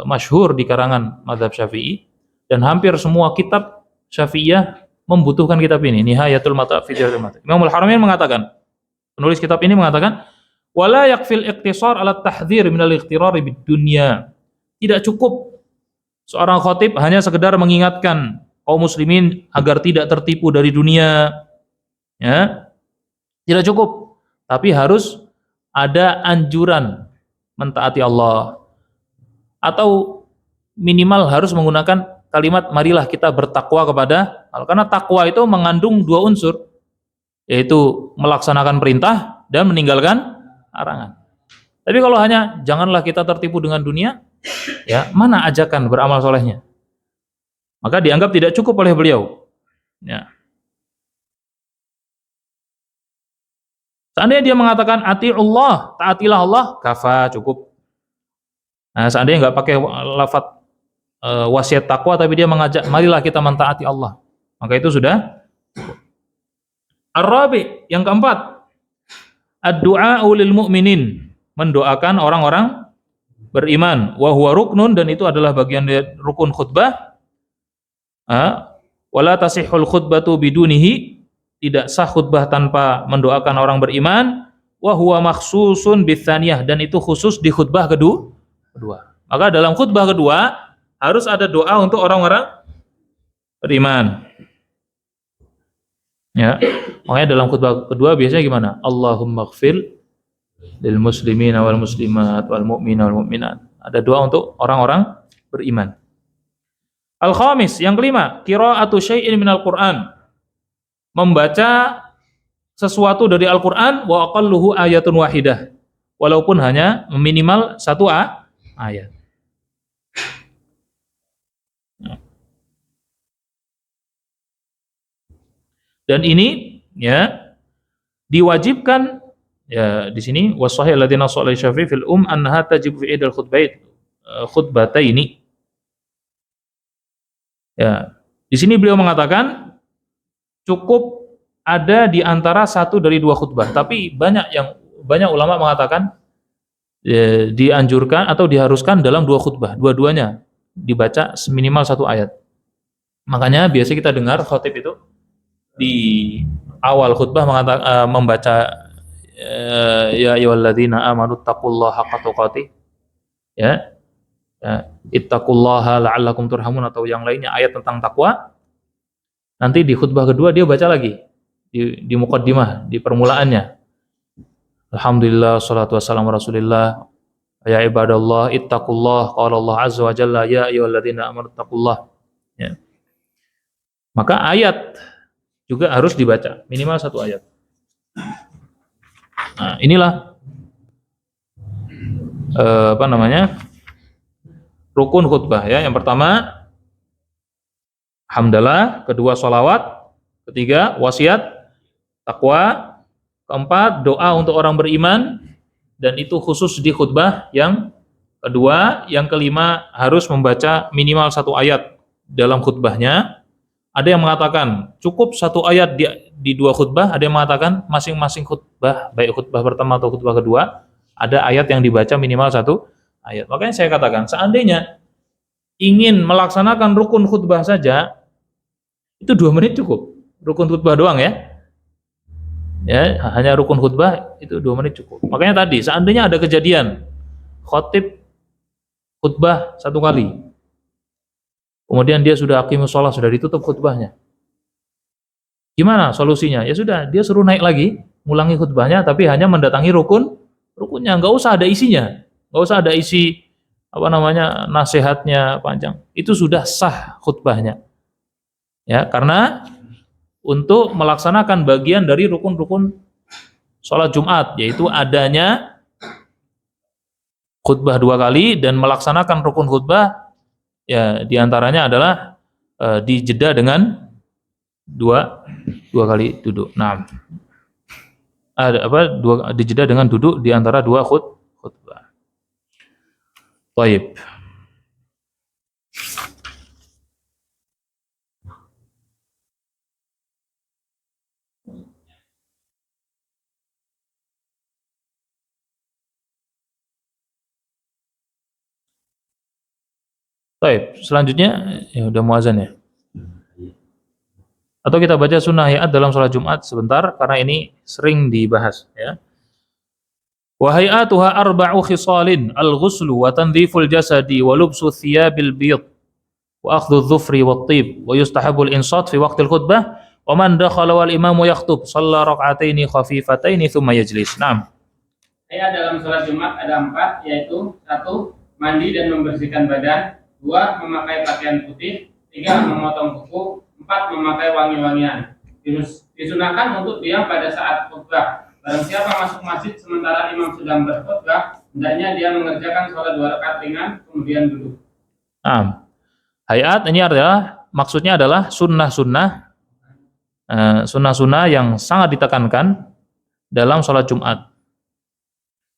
masyhur di karangan mazhab Syafi'i, dan hampir semua kitab Syafi'iyah membutuhkan kitab ini, Nihayatul Matlab fi Dirayatil Madhab. Imamul Haramain mengatakan, penulis kitab ini mengatakan, wala yakfil iqtisar ala tahdhir minal ightirar bid dunya. Tidak cukup seorang khatib hanya sekedar mengingatkan kaum muslimin agar tidak tertipu dari dunia. Ya. Tidak cukup, tapi harus ada anjuran mentaati Allah, atau minimal harus menggunakan kalimat marilah kita bertakwa kepada Allah. Karena takwa itu mengandung 2 unsur, yaitu melaksanakan perintah dan meninggalkan larangan. Tapi kalau hanya janganlah kita tertipu dengan dunia, ya mana ajakan beramal solehnya? Maka dianggap tidak cukup oleh beliau. Ya. Seandainya dia mengatakan ati'ullah, taatilah Allah, kafa, cukup. Nah, seandainya nggak pakai lafaz wasiat takwa, tapi dia mengajak marilah kita mentaati Allah, maka itu sudah cukup. Ar-rabi, yang keempat, ad-du'a lil mu'minin, mendoakan orang-orang beriman, wa huwa ruknun, dan itu adalah bagian dari rukun khutbah. Wala tasihhul khutbatu bidunihi, tidak sah khutbah tanpa mendoakan orang beriman. Wa huwa makhsusun bitsaniyah, dan itu khusus di khutbah kedua. Maka dalam khutbah kedua harus ada doa untuk orang-orang beriman. Ya. Makanya dalam khutbah kedua biasanya gimana? Allahumma ighfir lil muslimina wal muslimat wal mu'mina wal mu'minat. Ada doa untuk orang-orang beriman. Al-khamis, yang kelima, qira'atu syai'in minal Qur'an, membaca sesuatu dari Al-Qur'an, wa aqalluhu ayatun wahidah, walaupun hanya minimal 1 ayat. Dan ini ya diwajibkan ya di sini, wasahih alladziina shalla syafi fil annaha tajibu fi idal khutbataini. Ya, di sini beliau mengatakan cukup ada di antara 1 dari 2 khutbah, tapi banyak ulama mengatakan dianjurkan atau diharuskan dalam 2 khutbah, dua-duanya dibaca minimal 1 ayat. Makanya biasa kita dengar khatib itu di awal khutbah membaca ya ayyuhalladzina amanu taqullaha haqqa tuqatih, ya, ittaqullaha la'allakum turhamun, atau yang lainnya ayat tentang takwa. Nanti di khutbah kedua dia baca lagi di muqaddimah, di permulaannya, alhamdulillah salatu wassalamu rasulillah ya ibadallah ittaqullah qala Allah azza wa jalla ya ayyuhalladzina amanu taqullah. Ya. Maka ayat juga harus dibaca minimal 1 ayat. Nah, inilah rukun khutbah ya. Yang pertama hamdalah, kedua sholawat, ketiga wasiat takwa, keempat doa untuk orang beriman, dan itu khusus di khutbah yang Kedua, yang kelima harus membaca minimal 1 ayat dalam khutbahnya. Ada yang mengatakan cukup 1 ayat di 2 khutbah, ada yang mengatakan masing-masing khutbah, baik khutbah pertama atau khutbah kedua, ada ayat yang dibaca minimal 1 ayat. Makanya saya katakan, seandainya ingin melaksanakan rukun khutbah saja, itu 2 menit cukup. Rukun khutbah doang ya. Ya, hanya rukun khutbah itu 2 menit cukup. Makanya tadi, seandainya ada kejadian khotib khutbah 1 kali, kemudian dia sudah aqimus shalah, sudah ditutup khutbahnya, gimana solusinya? Ya sudah, dia suruh naik lagi, ngulangi khutbahnya, tapi hanya mendatangi rukunnya, nggak usah ada isinya, nggak usah ada isi nasihatnya panjang, itu sudah sah khutbahnya. Ya, karena untuk melaksanakan bagian dari rukun-rukun sholat Jumat, yaitu adanya khutbah 2 kali dan melaksanakan rukun khutbah, ya diantaranya adalah dijeda dengan dua kali duduk. Nah, dijeda dengan duduk di antara 2 khutbah. Baik. Baik, selanjutnya ya udah muazan ya. Atau kita baca sunnah hayat dalam sholat Jumat sebentar karena ini sering dibahas ya. Wa hayatuha arba'u khisalin al-ghuslu wa tanziful jasadi wa lubsu thiyabil biyad wa akhdhu dhufri wat tib wa yustahabul insat fi waqtil khutbah wa man dakhala wal imamu yakhutub shalla rak'ataini khafifataini thumma yajlis. Naam. Hayat dalam sholat Jumat ada 4, yaitu 1. Mandi dan membersihkan badan, 2. Memakai pakaian putih, 3. Memotong kuku, 4. Memakai wangi-wangian. Disunahkan untuk diam pada saat khutbah. Barang siapa masuk masjid sementara imam sedang berkhutbah, hendaknya dia mengerjakan sholat 2 rakaat ringan, kemudian duduk. Hayat ini maksudnya adalah sunnah-sunnah yang sangat ditekankan dalam sholat Jumat.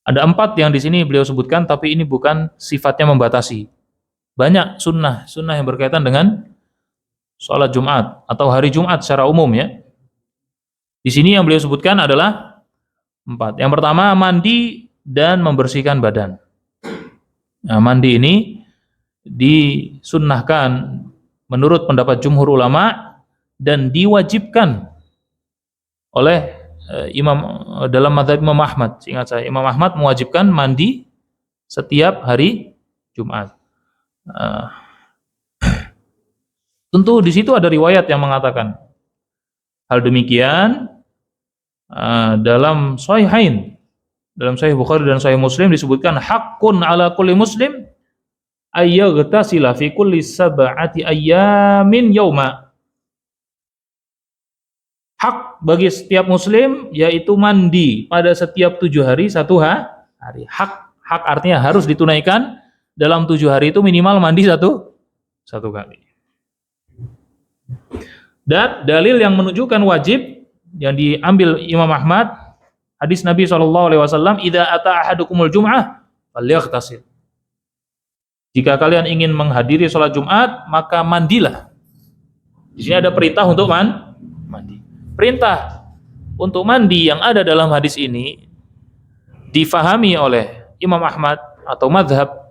Ada 4 yang di sini beliau sebutkan, tapi ini bukan sifatnya membatasi. Banyak sunnah yang berkaitan dengan sholat Jumat atau hari Jumat secara umum ya. Di sini yang beliau sebutkan adalah 4. Yang pertama, mandi dan membersihkan badan. Nah, mandi ini disunnahkan menurut pendapat jumhur ulama dan diwajibkan oleh imam dalam mazhab Imam Ahmad. Ingat saya, Imam Ahmad mewajibkan mandi setiap hari Jumat. Tentu di situ ada riwayat yang mengatakan hal demikian. Dalam Sahihain, dalam Sahih Bukhari dan Sahih Muslim disebutkan haqqun ala kulli muslim ayyaghtasila fi kulli sab'ati ayyamin yauma. Hak bagi setiap muslim yaitu mandi pada setiap 7 hari 1 hari. Hak artinya harus ditunaikan dalam 7 hari itu minimal mandi satu kali. Dan dalil yang menunjukkan wajib yang diambil Imam Ahmad, hadis Nabi SAW, idza ata ahadukumul jum'ah falyaghtasil. Jika kalian ingin menghadiri sholat Jumat, maka mandilah. Di sini ada perintah untuk mandi. Perintah untuk mandi yang ada dalam hadis ini difahami oleh Imam Ahmad atau mazhab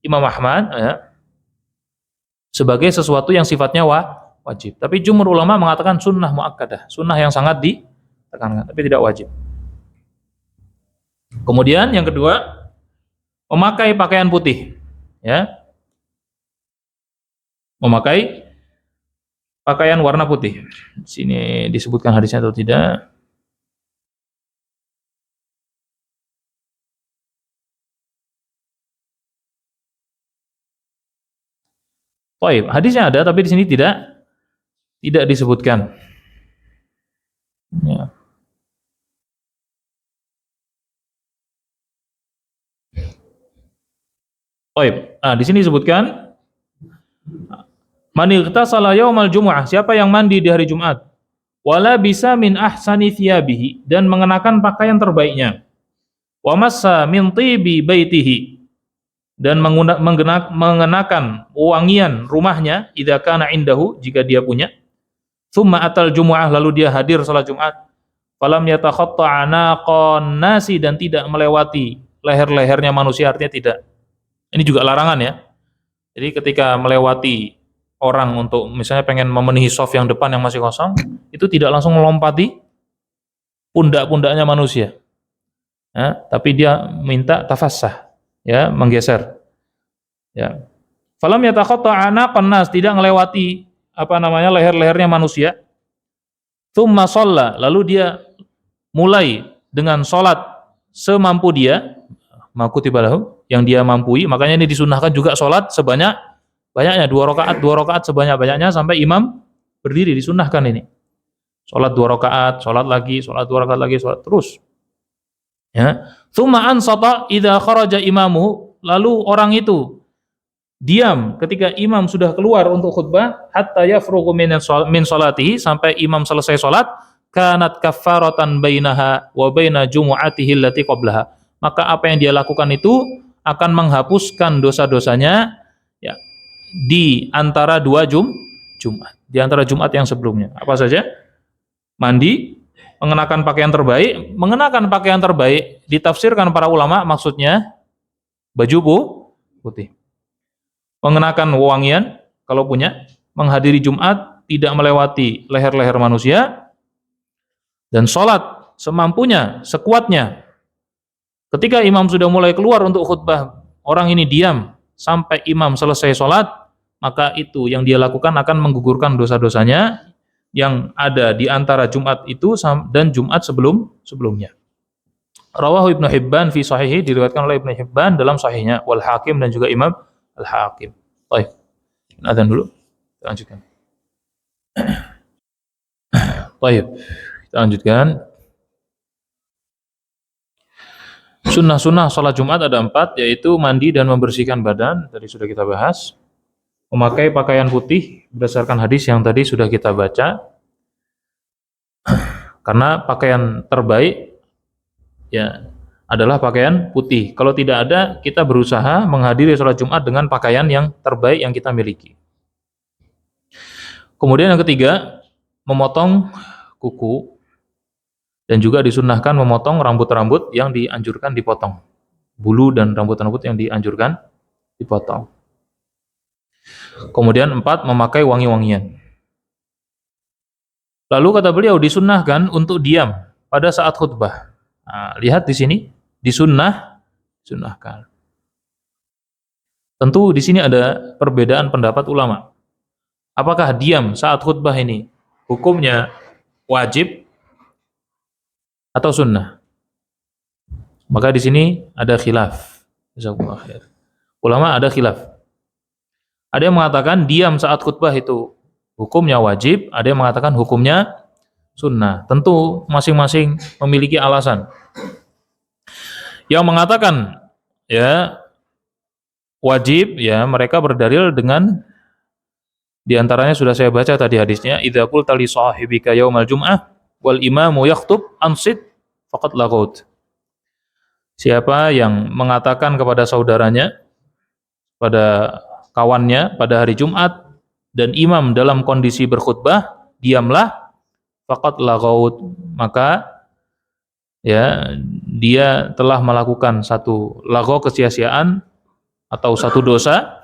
Imam Ahmad ya, sebagai sesuatu yang sifatnya wajib. Tapi jumhur ulama mengatakan sunnah muakkadah, sunnah yang sangat ditekankan, tapi tidak wajib. Kemudian yang kedua, memakai pakaian putih, ya, memakai pakaian warna putih. Di sini disebutkan hadisnya atau tidak? Baik, hadisnya ada, tapi di sini tidak disebutkan. Ya. Baik. Nah, di sini disebutkan man ightasala yaumal jumu'ah, siapa yang mandi di hari Jumat, wala bisa min ahsani thiyabihi, dan mengenakan pakaian terbaiknya, wa massa min tibi baitihi, dan mengenakan wangian rumahnya idza kana indahu, jika dia punya. Tsumma atal jumu'ah, lalu dia hadir salat Jumat. Falam yatakhatta anaqan nasi, dan tidak melewati leher-lehernya manusia, artinya tidak. Ini juga larangan ya. Jadi ketika melewati orang untuk misalnya pengen memenuhi shaf yang depan yang masih kosong, itu tidak langsung melompati pundak-pundaknya manusia. Ya, tapi dia minta tafassah, ya, menggeser. Ya. Falam yatakhatta anaqan nas, tidak melewati leher-lehernya manusia. Tsumma shalla, lalu dia mulai dengan salat semampu dia, makutibalahu, yang dia mampui. Makanya ini disunnahkan juga salat sebanyak-banyaknya, 2 rakaat sebanyak-banyaknya sampai imam berdiri, disunnahkan ini. Salat 2 rakaat, salat lagi, salat 2 rakaat lagi, salat terus. Ya. Tsumma ansata idza kharaja imamuhu, lalu orang itu diam ketika imam sudah keluar untuk khutbah, hatta yafrughu min salatihi, sampai imam selesai salat, kanat kaffaratan bainaha wa baina jumu'atihi allati qablaha. Maka apa yang dia lakukan itu akan menghapuskan dosa-dosanya, ya, di antara 2 Jumat, di antara Jumat yang sebelumnya. Apa saja? Mandi, mengenakan pakaian terbaik. Mengenakan pakaian terbaik ditafsirkan para ulama maksudnya baju putih. Mengenakan wewangian kalau punya, menghadiri Jumat, tidak melewati leher-leher manusia, dan sholat semampunya, sekuatnya. Ketika imam sudah mulai keluar untuk khutbah, orang ini diam sampai imam selesai sholat, maka itu yang dia lakukan akan menggugurkan dosa-dosanya yang ada di antara Jumat itu dan Jumat sebelumnya. Rawahu Ibnu Hibban fi sahihi, diriwayatkan oleh Ibnu Hibban dalam sahihnya, wal Hakim, dan juga Imam Al-Hakim. Baik. Adzan dulu. Kita lanjutkan. Baik. Kita lanjutkan. Sunnah-sunnah salat Jumat ada 4, yaitu mandi dan membersihkan badan, tadi sudah kita bahas. Memakai pakaian putih berdasarkan hadis yang tadi sudah kita baca. Karena pakaian terbaik ya adalah pakaian putih. Kalau tidak ada, kita berusaha menghadiri sholat Jumat dengan pakaian yang terbaik yang kita miliki. Kemudian yang ketiga, memotong kuku, dan juga disunnahkan memotong rambut-rambut yang dianjurkan dipotong. Bulu dan rambut-rambut yang dianjurkan dipotong. Kemudian 4, memakai wangi-wangian. Lalu kata beliau, disunnahkan untuk diam pada saat khutbah. Nah, lihat di sini, disunnahkan. Tentu di sini ada perbedaan pendapat ulama. Apakah diam saat khutbah ini hukumnya wajib atau sunnah? Maka di sini ada khilaf. Jazakumullah khair. Ulama ada khilaf. Ada yang mengatakan diam saat khutbah itu hukumnya wajib, ada yang mengatakan hukumnya sunnah. Tentu masing-masing memiliki alasan. Yang mengatakan ya wajib, ya mereka berdalil dengan di antaranya sudah saya baca tadi hadisnya, idza qulta li sahibika yaumal jum'ah wal imamu yakhthub ansit faqad laghut. Siapa yang mengatakan kepada saudaranya, pada kawannya pada hari Jumat, dan imam dalam kondisi berkhutbah, diamlah, faqad laghaut, maka ya dia telah melakukan satu laghaw, kesia-siaan atau satu dosa.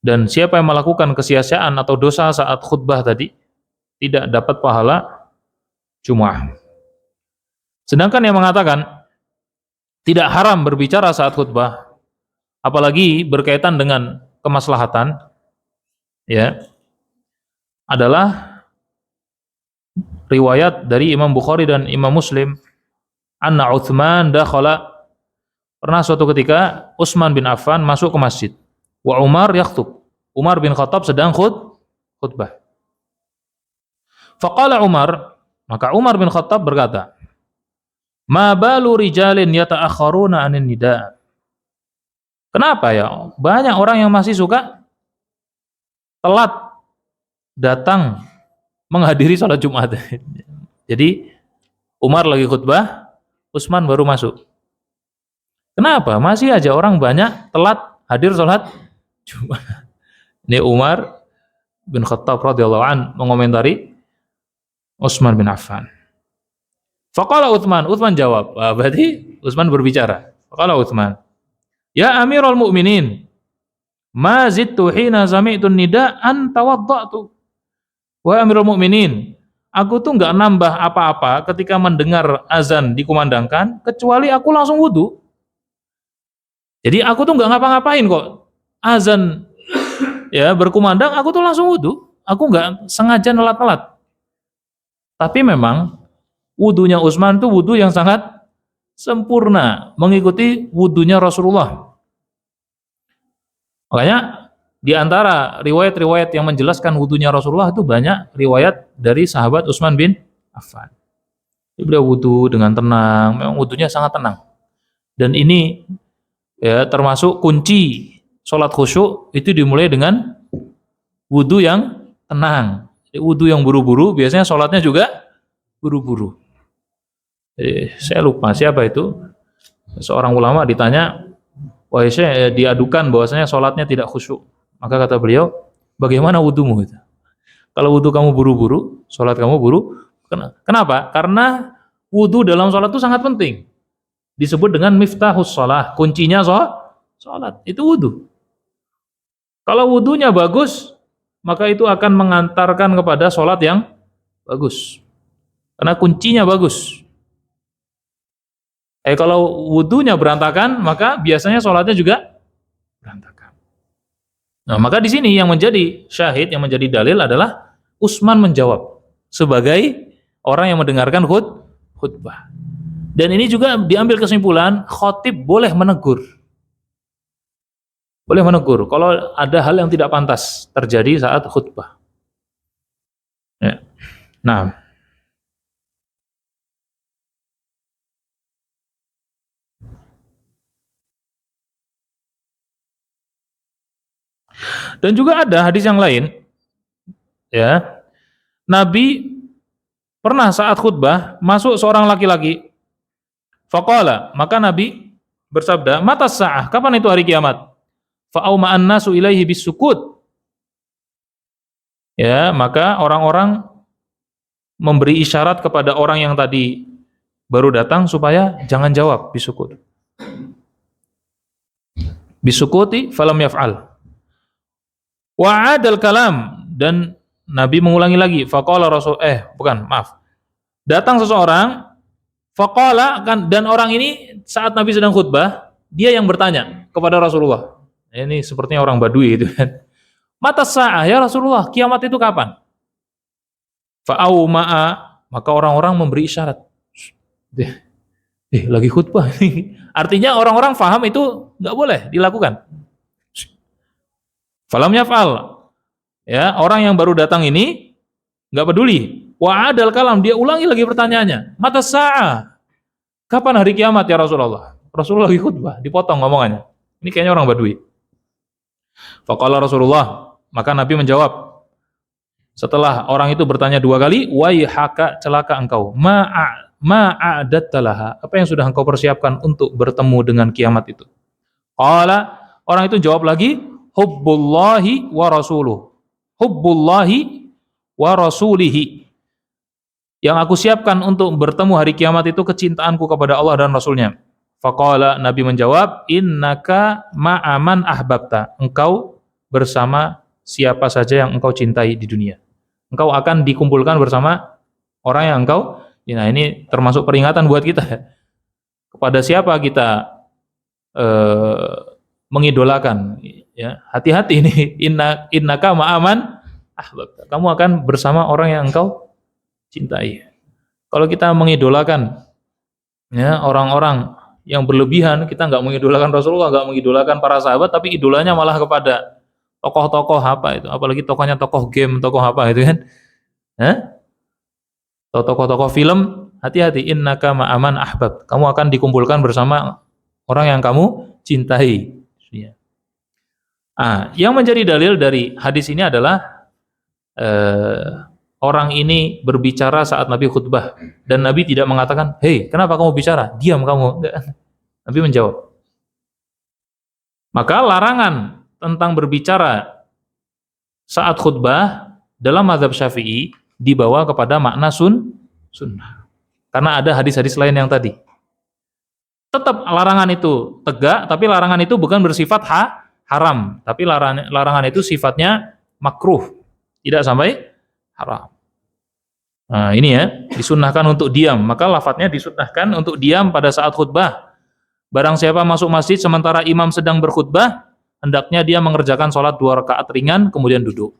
Dan siapa yang melakukan kesia-siaan atau dosa saat khutbah tadi tidak dapat pahala Jumu'ah. Sedangkan yang mengatakan tidak haram berbicara saat khutbah, apalagi berkaitan dengan kemaslahatan, ya, adalah riwayat dari Imam Bukhari dan Imam Muslim. Anna Utsman dakhala, pernah suatu ketika Utsman bin Affan masuk ke masjid. Wa Umar yakhtub, Umar bin Khattab sedang khutbah. Faqala Umar, maka Umar bin Khattab berkata, ma balu rijalin yata'akharuna anin nida. Kenapa ya banyak orang yang masih suka telat datang menghadiri sholat Jumat. Jadi Umar lagi khutbah, Utsman baru masuk. Kenapa? Masih aja orang banyak telat hadir sholat Jumat. Ini Umar bin Khattab radhiyallahu an mengomentari Utsman bin Affan. Faqala Utsman jawab. Berarti Utsman berbicara. Faqala Utsman, "Ya Amirul Mukminin, ma zidtu hina sami'tu nida an tawaddatu." Wahai Amirul Mukminin, aku tuh nggak nambah apa-apa ketika mendengar azan dikumandangkan kecuali aku langsung wudu. Jadi aku tuh nggak ngapa-ngapain kok. Azan ya berkumandang, aku tuh langsung wudu. Aku nggak sengaja nelat-nelat. Tapi memang wudunya Utsman tuh wudu yang sangat sempurna, mengikuti wudunya Rasulullah. Makanya di antara riwayat-riwayat yang menjelaskan wudunya Rasulullah itu banyak riwayat dari sahabat Utsman bin Affan. Beliau wudu dengan tenang, memang wudunya sangat tenang. Dan ini ya termasuk kunci sholat khusyuk itu dimulai dengan wudu yang tenang. Jadi, wudu yang buru-buru biasanya sholatnya juga buru-buru. Jadi, saya lupa siapa itu, seorang ulama ditanya, wah saya diadukan bahwasanya sholatnya tidak khusyuk. Maka kata beliau, bagaimana wudumu? Kalau wudu kamu buru-buru, sholat kamu buru. Kenapa? Karena wudu dalam sholat itu sangat penting. Disebut dengan miftahus sholat, kuncinya sholat. Itu wudu. Kalau wudunya bagus, maka itu akan mengantarkan kepada sholat yang bagus. Karena kuncinya bagus. Kalau wudunya berantakan, maka biasanya sholatnya juga berantakan. Nah, maka di sini yang menjadi syahid, yang menjadi dalil adalah Utsman menjawab sebagai orang yang mendengarkan khutbah. Dan ini juga diambil kesimpulan, khotib boleh menegur. Boleh menegur kalau ada hal yang tidak pantas terjadi saat khutbah. Ya. Nah, dan juga ada hadis yang lain, ya, Nabi pernah saat khutbah masuk seorang laki-laki, faqala, maka Nabi bersabda, mata sa'ah, kapan itu hari kiamat? Fa'auma'an nasu ilaihi bisukut. Ya, maka orang-orang memberi isyarat kepada orang yang tadi baru datang supaya jangan jawab, bisukut. Bisukuti falam yaf'al. Wa'adal kalam, dan Nabi mengulangi lagi, faqala rasul datang seseorang, faqala, dan orang ini saat Nabi sedang khutbah, dia yang bertanya kepada Rasulullah. Ini sepertinya orang Badui itu kan. Mata sa'ah ya Rasulullah, kiamat itu kapan? Fa'auma'a, maka orang-orang memberi isyarat. Lagi khutbah. Artinya orang-orang faham itu nggak boleh dilakukan. Falam yaf'al. Ya, orang yang baru datang ini nggak peduli. Wa'adal kalam, dia ulangi lagi pertanyaannya. Mata sa'ah, kapan hari kiamat ya Rasulullah? Rasulullah lagi khutbah, dipotong ngomongannya. Ini kayaknya orang Badui. Faqala Rasulullah, maka Nabi menjawab setelah orang itu bertanya dua kali, waihaka, celaka engkau, ma'adattalaha, apa yang sudah engkau persiapkan untuk bertemu dengan kiamat itu? Qala, orang itu jawab lagi, hubbullahi wa rasuluh, hubbullahi wa rasulihi, yang aku siapkan untuk bertemu hari kiamat itu kecintaanku kepada Allah dan Rasulnya. Faqala, Nabi menjawab, innaka ma'aman ahbabta, engkau bersama siapa saja yang engkau cintai di dunia. Engkau akan dikumpulkan bersama orang yang engkau, nah ini termasuk peringatan buat kita. Kepada siapa kita mengidolakan, ya, hati-hati ini, innaka ma'aman ahbabta, kamu akan bersama orang yang engkau cintai. Kalau kita mengidolakan, ya, orang-orang yang berlebihan, kita nggak mengidolakan Rasulullah, nggak mengidolakan para sahabat, tapi idolanya malah kepada tokoh-tokoh apa itu, apalagi tokohnya tokoh game, tokoh apa itu kan, atau tokoh-tokoh film, hati-hati, innaka ma'aman ahbab, kamu akan dikumpulkan bersama orang yang kamu cintai. Yang menjadi dalil dari hadis ini adalah orang ini berbicara saat Nabi khutbah, dan Nabi tidak mengatakan, hei kenapa kamu bicara, diam kamu. Nabi menjawab. Maka larangan tentang berbicara saat khutbah dalam mazhab Syafi'i dibawa kepada makna sunnah. Karena ada hadis-hadis lain yang tadi. Tetap larangan itu tegak, tapi larangan itu bukan bersifat haram, tapi larangan itu sifatnya makruh, tidak sampai haram. Nah, ini ya, disunnahkan untuk diam, maka lafadznya disunnahkan untuk diam pada saat khutbah. Barang siapa masuk masjid sementara imam sedang berkhutbah, hendaknya dia mengerjakan sholat 2 rakaat ringan, kemudian duduk.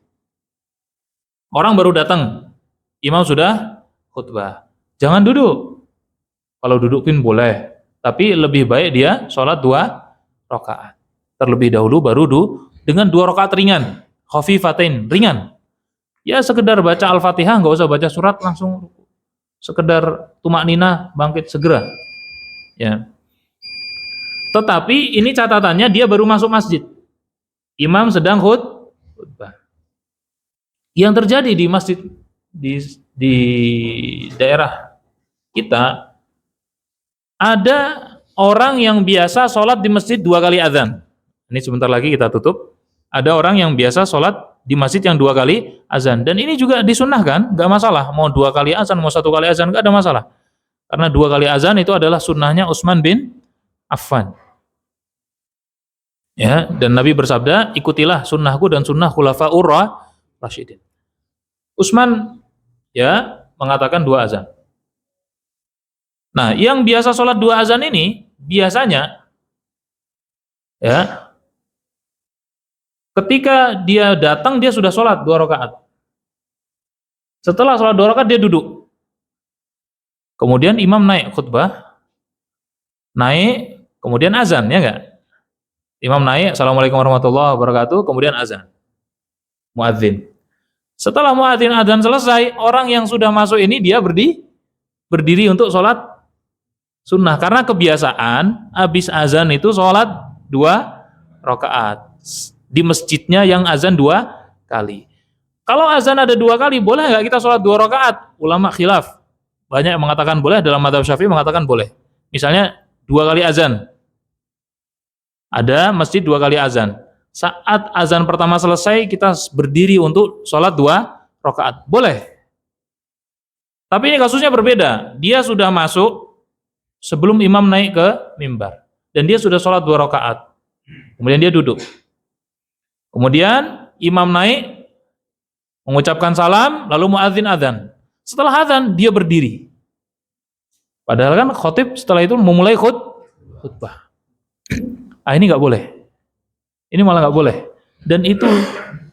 Orang baru datang, imam sudah khutbah. Jangan duduk. Kalau duduk pun boleh, tapi lebih baik dia sholat 2 rakaat. Terlebih dahulu baru dengan 2 rakaat ringan, khafifatain, ringan. Ya sekedar baca Al-Fatihah, nggak usah baca surat langsung. Sekedar tumakninah, bangkit segera. Ya. Tetapi ini catatannya dia baru masuk masjid. Imam sedang khutbah. Yang terjadi di masjid di daerah kita, ada orang yang biasa sholat di masjid 2 kali azan. Ini sebentar lagi kita tutup. Ada orang yang biasa sholat di masjid yang 2 kali azan. Dan ini juga disunnahkan, nggak masalah. Mau 2 kali azan, mau 1 kali azan, nggak ada masalah. Karena 2 kali azan itu adalah sunnahnya Utsman bin Affan. Ya, dan Nabi bersabda, ikutilah sunnahku dan sunnah khulafaur rasyidin. Utsman ya mengatakan 2 azan. Nah, yang biasa sholat 2 azan ini biasanya ya ketika dia datang dia sudah sholat 2 rakaat. Setelah sholat 2 rakaat dia duduk. Kemudian imam naik khutbah, naik kemudian azan, ya enggak? Imam naik, assalamualaikum warahmatullahi wabarakatuh, kemudian azan, muadzin. Setelah muadzin azan selesai, orang yang sudah masuk ini dia berdiri untuk sholat sunnah, karena kebiasaan habis azan itu sholat 2 rakaat di masjidnya yang azan 2 kali. Kalau azan ada 2 kali, boleh nggak kita sholat 2 rakaat? Ulama khilaf. Banyak yang mengatakan boleh, dalam mazhab Syafi'i mengatakan boleh. Misalnya 2 kali azan, ada masjid 2 kali azan. Saat azan pertama selesai, kita berdiri untuk sholat 2 rakaat, boleh. Tapi ini kasusnya berbeda. Dia sudah masuk sebelum imam naik ke mimbar, dan dia sudah sholat 2 rakaat. Kemudian dia duduk. Kemudian imam naik, mengucapkan salam, lalu muadzin adzan. Setelah adzan dia berdiri. Padahal kan khotib setelah itu memulai khutbah. Ini nggak boleh. Ini malah nggak boleh. Dan itu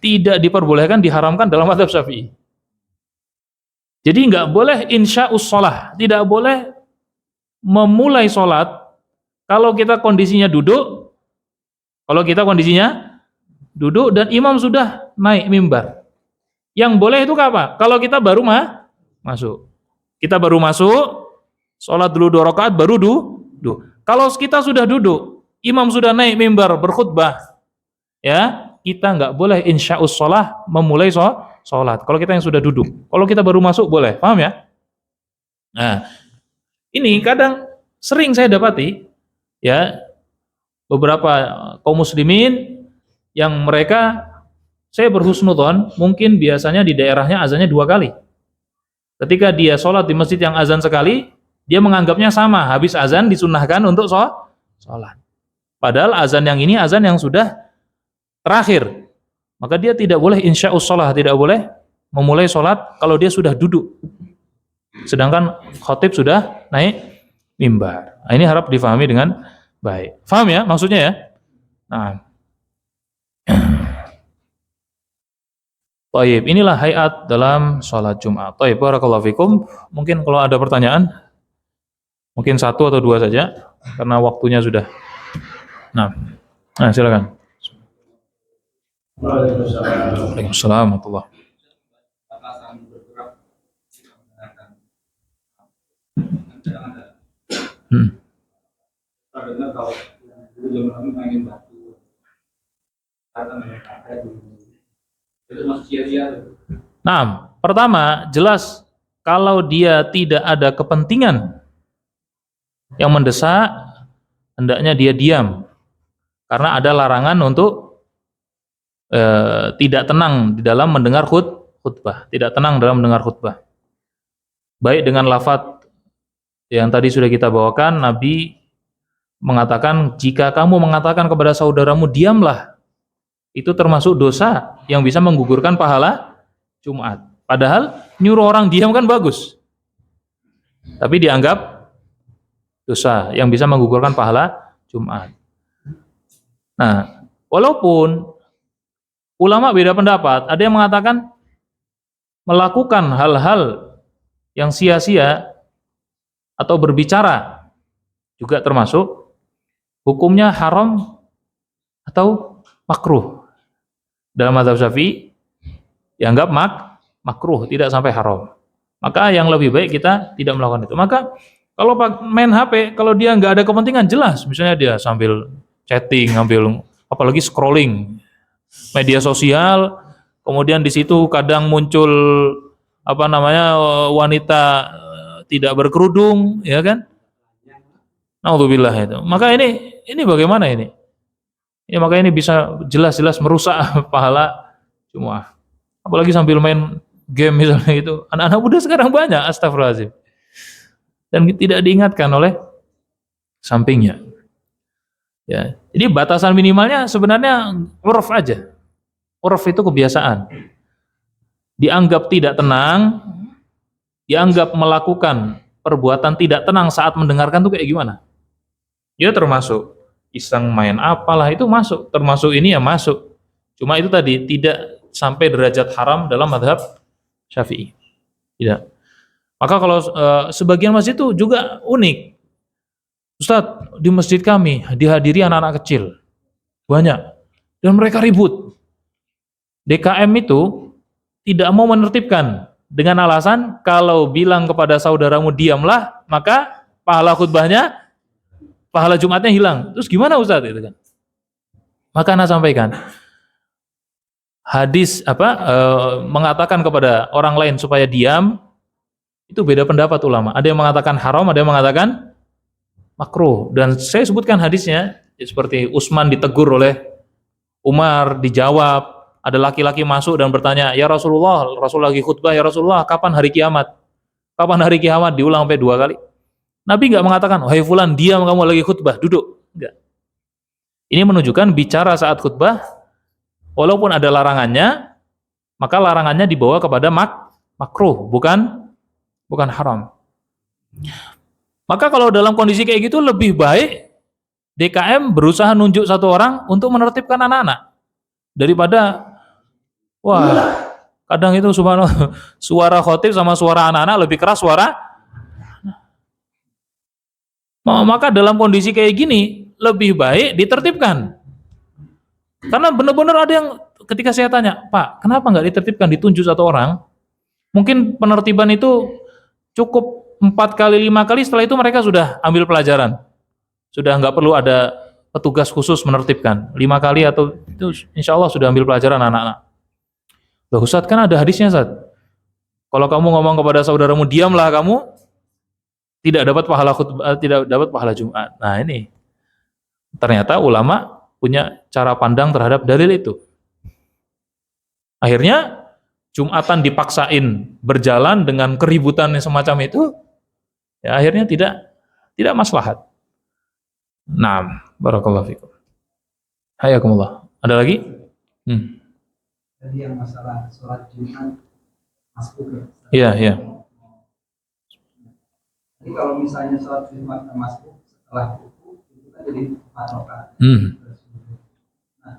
tidak diperbolehkan, diharamkan dalam mazhab Syafi'i. Jadi nggak boleh insya'us shalah, tidak boleh memulai sholat kalau kita kondisinya duduk. Kalau kita kondisinya duduk dan imam sudah naik mimbar. Yang boleh itu apa? Kalau kita baru masuk. Kita baru masuk, sholat dulu 2 rakaat, baru duduk. Kalau kita sudah duduk, imam sudah naik mimbar berkhutbah, ya kita nggak boleh insya'us shalah memulai sholat. Kalau kita yang sudah duduk, kalau kita baru masuk boleh, paham ya? Nah, ini kadang sering saya dapati, ya beberapa kaum muslimin yang mereka, saya berhusnudzon, mungkin biasanya di daerahnya azannya 2 kali. Ketika dia sholat di masjid yang azan sekali, dia menganggapnya sama, habis azan disunnahkan untuk sholat. Padahal azan yang ini azan yang sudah terakhir. Maka dia tidak boleh insya'us shalah, tidak boleh memulai sholat kalau dia sudah duduk. Sedangkan khatib sudah naik mimbar. Nah, ini harap difahami dengan baik. Faham ya maksudnya ya? Nah. Baik, inilah hayat dalam sholat Jumat. Baik, barakallahu fikum. Mungkin kalau ada pertanyaan, mungkin 1 atau 2 saja, karena waktunya sudah. Nah silakan. Waalaikumsalam warahmatullahi Nah, pertama, jelas kalau dia tidak ada kepentingan yang mendesak, hendaknya dia diam. Karena ada larangan untuk tidak tenang di dalam mendengar khutbah, tidak tenang dalam mendengar khutbah. Baik dengan lafaz yang tadi sudah kita bawakan, Nabi mengatakan, jika kamu mengatakan kepada saudaramu diamlah, itu termasuk dosa yang bisa menggugurkan pahala Jumat. Padahal nyuruh orang diam kan bagus, tapi dianggap dosa yang bisa menggugurkan pahala Jumat. Nah, walaupun ulama beda pendapat, ada yang mengatakan melakukan hal-hal yang sia-sia atau berbicara juga termasuk hukumnya haram atau makruh. Dalam mazhab Syafi'i dianggap makruh, tidak sampai haram. Maka yang lebih baik kita tidak melakukan itu. Maka kalau main HP, kalau dia nggak ada kepentingan, jelas, misalnya dia sambil chatting, apalagi scrolling media sosial, kemudian di situ kadang muncul wanita tidak berkerudung, ya kan? Naudzubillah itu. Maka ini bagaimana ini? Ya, maka ini bisa jelas-jelas merusak pahala Jumat. Apalagi sambil main game misalnya itu. Anak-anak muda sekarang banyak, astagfirullahaladzim. Dan tidak diingatkan oleh sampingnya. Ya, jadi batasan minimalnya sebenarnya uruf aja. Uruf itu kebiasaan. Dianggap tidak tenang, dianggap melakukan perbuatan tidak tenang saat mendengarkan itu kayak gimana? Ya termasuk iseng main apalah itu masuk, termasuk ini ya masuk. Cuma itu tadi tidak sampai derajat haram dalam mazhab Syafi'i. Tidak. Maka kalau sebagian masjid itu juga unik. Ustadz, di masjid kami dihadiri anak-anak kecil. Banyak. Dan mereka ribut. DKM itu tidak mau menertibkan dengan alasan kalau bilang kepada saudaramu diamlah, maka pahala khutbahnya, pahala Jumatnya hilang. Terus gimana Ustadz itu kan? Maka Anda sampaikan hadis mengatakan kepada orang lain supaya diam itu beda pendapat ulama. Ada yang mengatakan haram, ada yang mengatakan makruh. Dan saya sebutkan hadisnya seperti Utsman ditegur oleh Umar, dijawab. Ada laki-laki masuk dan bertanya, ya Rasulullah, Rasul lagi khutbah, ya Rasulullah, kapan hari kiamat? Kapan hari kiamat? Diulang sampai 2 kali. Nabi nggak mengatakan, wahai fulan, diam kamu lagi khutbah, duduk. Enggak. Ini menunjukkan bicara saat khutbah, walaupun ada larangannya, maka larangannya dibawa kepada makruh, bukan haram. Maka kalau dalam kondisi kayak gitu, lebih baik DKM berusaha nunjuk satu orang untuk menertibkan anak-anak. Daripada kadang itu subhanallah, suara khotib sama suara anak-anak lebih keras suara. Maka dalam kondisi kayak gini lebih baik ditertibkan. Karena benar-benar ada yang ketika saya tanya, Pak, kenapa nggak ditertibkan, ditunjuk satu orang? Mungkin penertiban itu cukup 4 kali, 5 kali, setelah itu mereka sudah ambil pelajaran. Sudah nggak perlu ada petugas khusus menertibkan. 5 kali atau itu insya Allah sudah ambil pelajaran anak-anak. Loh Ustaz, kan ada hadisnya Ustaz. Kalau kamu ngomong kepada saudaramu diamlah, kamu tidak dapat pahala khutbah, tidak dapat pahala Jumat. Nah ini ternyata ulama punya cara pandang terhadap dalil itu. Akhirnya Jumatan dipaksain berjalan dengan keributan yang semacam itu, ya akhirnya tidak maslahat. Nah, barakallahu fikum. Hayakumullah. Ada lagi? Tadi yang masalah sholat Jumat masbuk Iya, ya. iya. Jadi kalau misalnya sholat Jumat masbuk setelah ruku itu kan jadi 4 rakaat. Nah,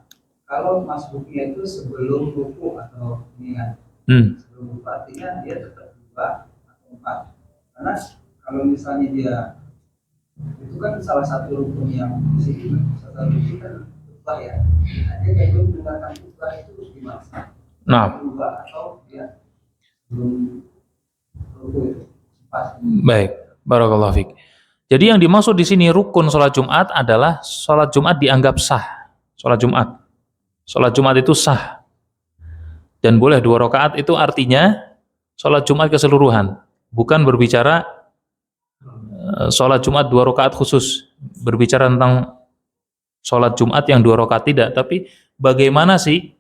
kalau masbuknya itu sebelum ruku atau ini kan, sebelum ruku artinya dia tetap 2 atau 4. Karena kalau misalnya dia itu kan salah satu rukun yang di sini, salah satu rukun kan khutbah ya. Nah, dia kayak itu mendengarkan khutbah itu gimana? Nah, Atau dia belum ruku itu pas. Baik, barakallahu fiik. Jadi yang dimaksud di sini rukun sholat Jumat adalah sholat Jumat dianggap sah. Sholat Jumat itu sah dan boleh 2 rakaat, itu artinya sholat Jumat keseluruhan, bukan berbicara sholat Jumat 2 rakaat khusus, berbicara tentang sholat Jumat yang 2 rakaat tidak, tapi bagaimana sih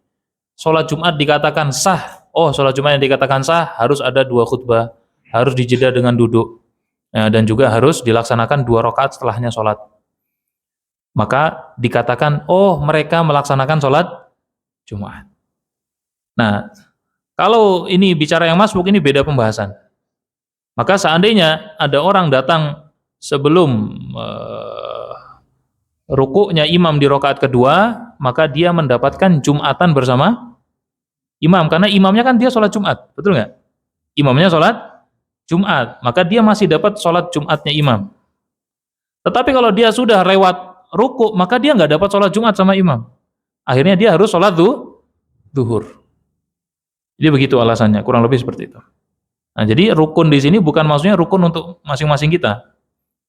sholat Jumat dikatakan sah? Oh, sholat Jumat yang dikatakan sah harus ada 2 khutbah, harus dijeda dengan duduk, ya, dan juga harus dilaksanakan 2 rakaat setelahnya sholat. Maka dikatakan, oh mereka melaksanakan sholat Jumat. Nah, kalau ini bicara yang masbuk, ini beda pembahasan. Maka seandainya ada orang datang sebelum rukuknya imam di rakaat kedua, maka dia mendapatkan Jumatan bersama imam, karena imamnya kan dia sholat Jumat, betul nggak? Imamnya sholat Jumat, maka dia masih dapat sholat Jumatnya imam. Tetapi kalau dia sudah lewat rukuk, maka dia nggak dapat sholat Jumat sama imam. Akhirnya dia harus sholat duhur. Jadi begitu alasannya, kurang lebih seperti itu. Nah, jadi rukun di sini bukan maksudnya rukun untuk masing-masing kita,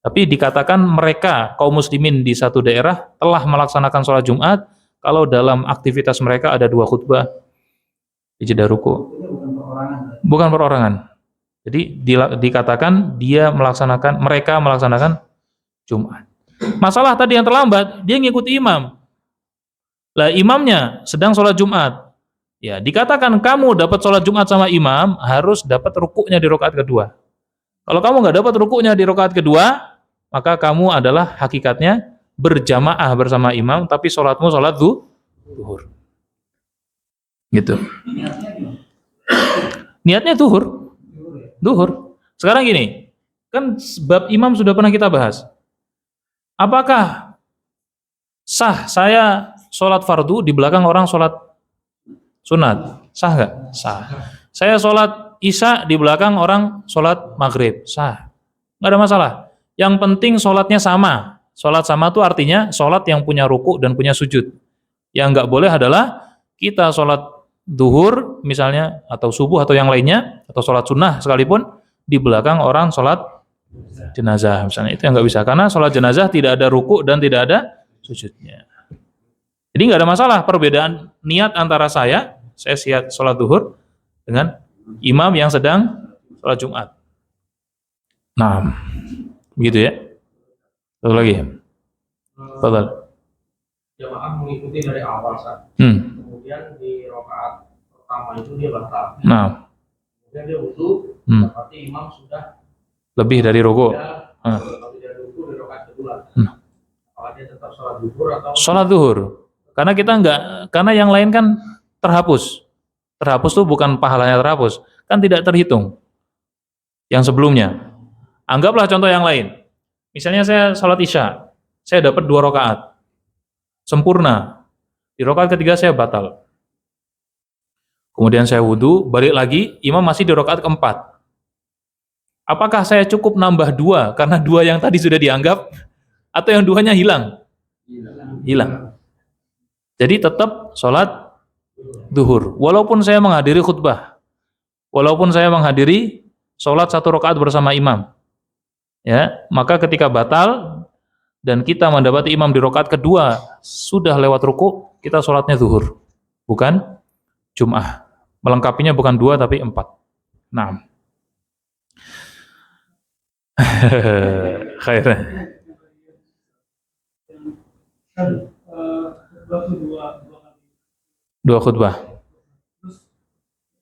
tapi dikatakan mereka kaum muslimin di satu daerah telah melaksanakan sholat Jumat kalau dalam aktivitas mereka ada 2 khutbah di jeda ruku. Bukan perorangan. Jadi dikatakan mereka melaksanakan Jumat. Masalah tadi yang terlambat, dia ngikuti imam. Lah imamnya sedang sholat Jumat. Ya, dikatakan kamu dapat sholat Jumat sama imam, harus dapat rukuknya di rakaat kedua. Kalau kamu nggak dapat rukuknya di rakaat kedua, maka kamu adalah hakikatnya berjamaah bersama imam, tapi sholatmu sholat duhur. Gitu. Niatnya duhur. Sekarang gini, kan bab imam sudah pernah kita bahas. Apakah sah saya sholat fardu di belakang orang sholat sunat? Sah nggak? Sah. Saya sholat isya di belakang orang sholat maghrib? Sah. Nggak ada masalah. Yang penting sholatnya sama. Sholat sama itu artinya sholat yang punya ruku dan punya sujud. Yang nggak boleh adalah kita sholat duhur misalnya, atau subuh atau yang lainnya, atau sholat sunnah sekalipun, di belakang orang sholat jenazah misalnya, itu yang nggak bisa, karena sholat jenazah tidak ada ruku dan tidak ada sujudnya. Jadi nggak ada masalah perbedaan niat antara saya siap sholat duhur dengan imam yang sedang sholat Jumat. Nah, begitu ya. Satu lagi. Fadhal. Jamaah mengikuti dari awal saat. Kemudian di rakaat pertama itu dia batal. Nah. Kemudian dia wudu, berarti imam sudah lebih dari ruku. Lebih dari ruku di rakaat kedua. Apakah dia tetap sholat duhur atau? Sholat duhur. Karena kita karena yang lain kan terhapus. Terhapus tuh bukan pahalanya terhapus, kan tidak terhitung. Yang sebelumnya. Anggaplah contoh yang lain. Misalnya saya sholat isya, saya dapat 2 rakaat. Sempurna. Di rakaat ketiga saya batal. Kemudian saya wudu, balik lagi, imam masih di rakaat keempat. Apakah saya cukup nambah 2 karena 2 yang tadi sudah dianggap, atau yang 2-nya hilang? Hilang. Jadi tetap sholat duhur. Walaupun saya menghadiri khutbah, walaupun saya menghadiri sholat 1 rakaat bersama imam, ya, maka ketika batal dan kita mendapati imam di rakaat kedua sudah lewat ruku, kita sholatnya duhur, bukan Jum'ah. Melengkapinya bukan 2 tapi 4. Nah. Khair. Dua khutbah. Terus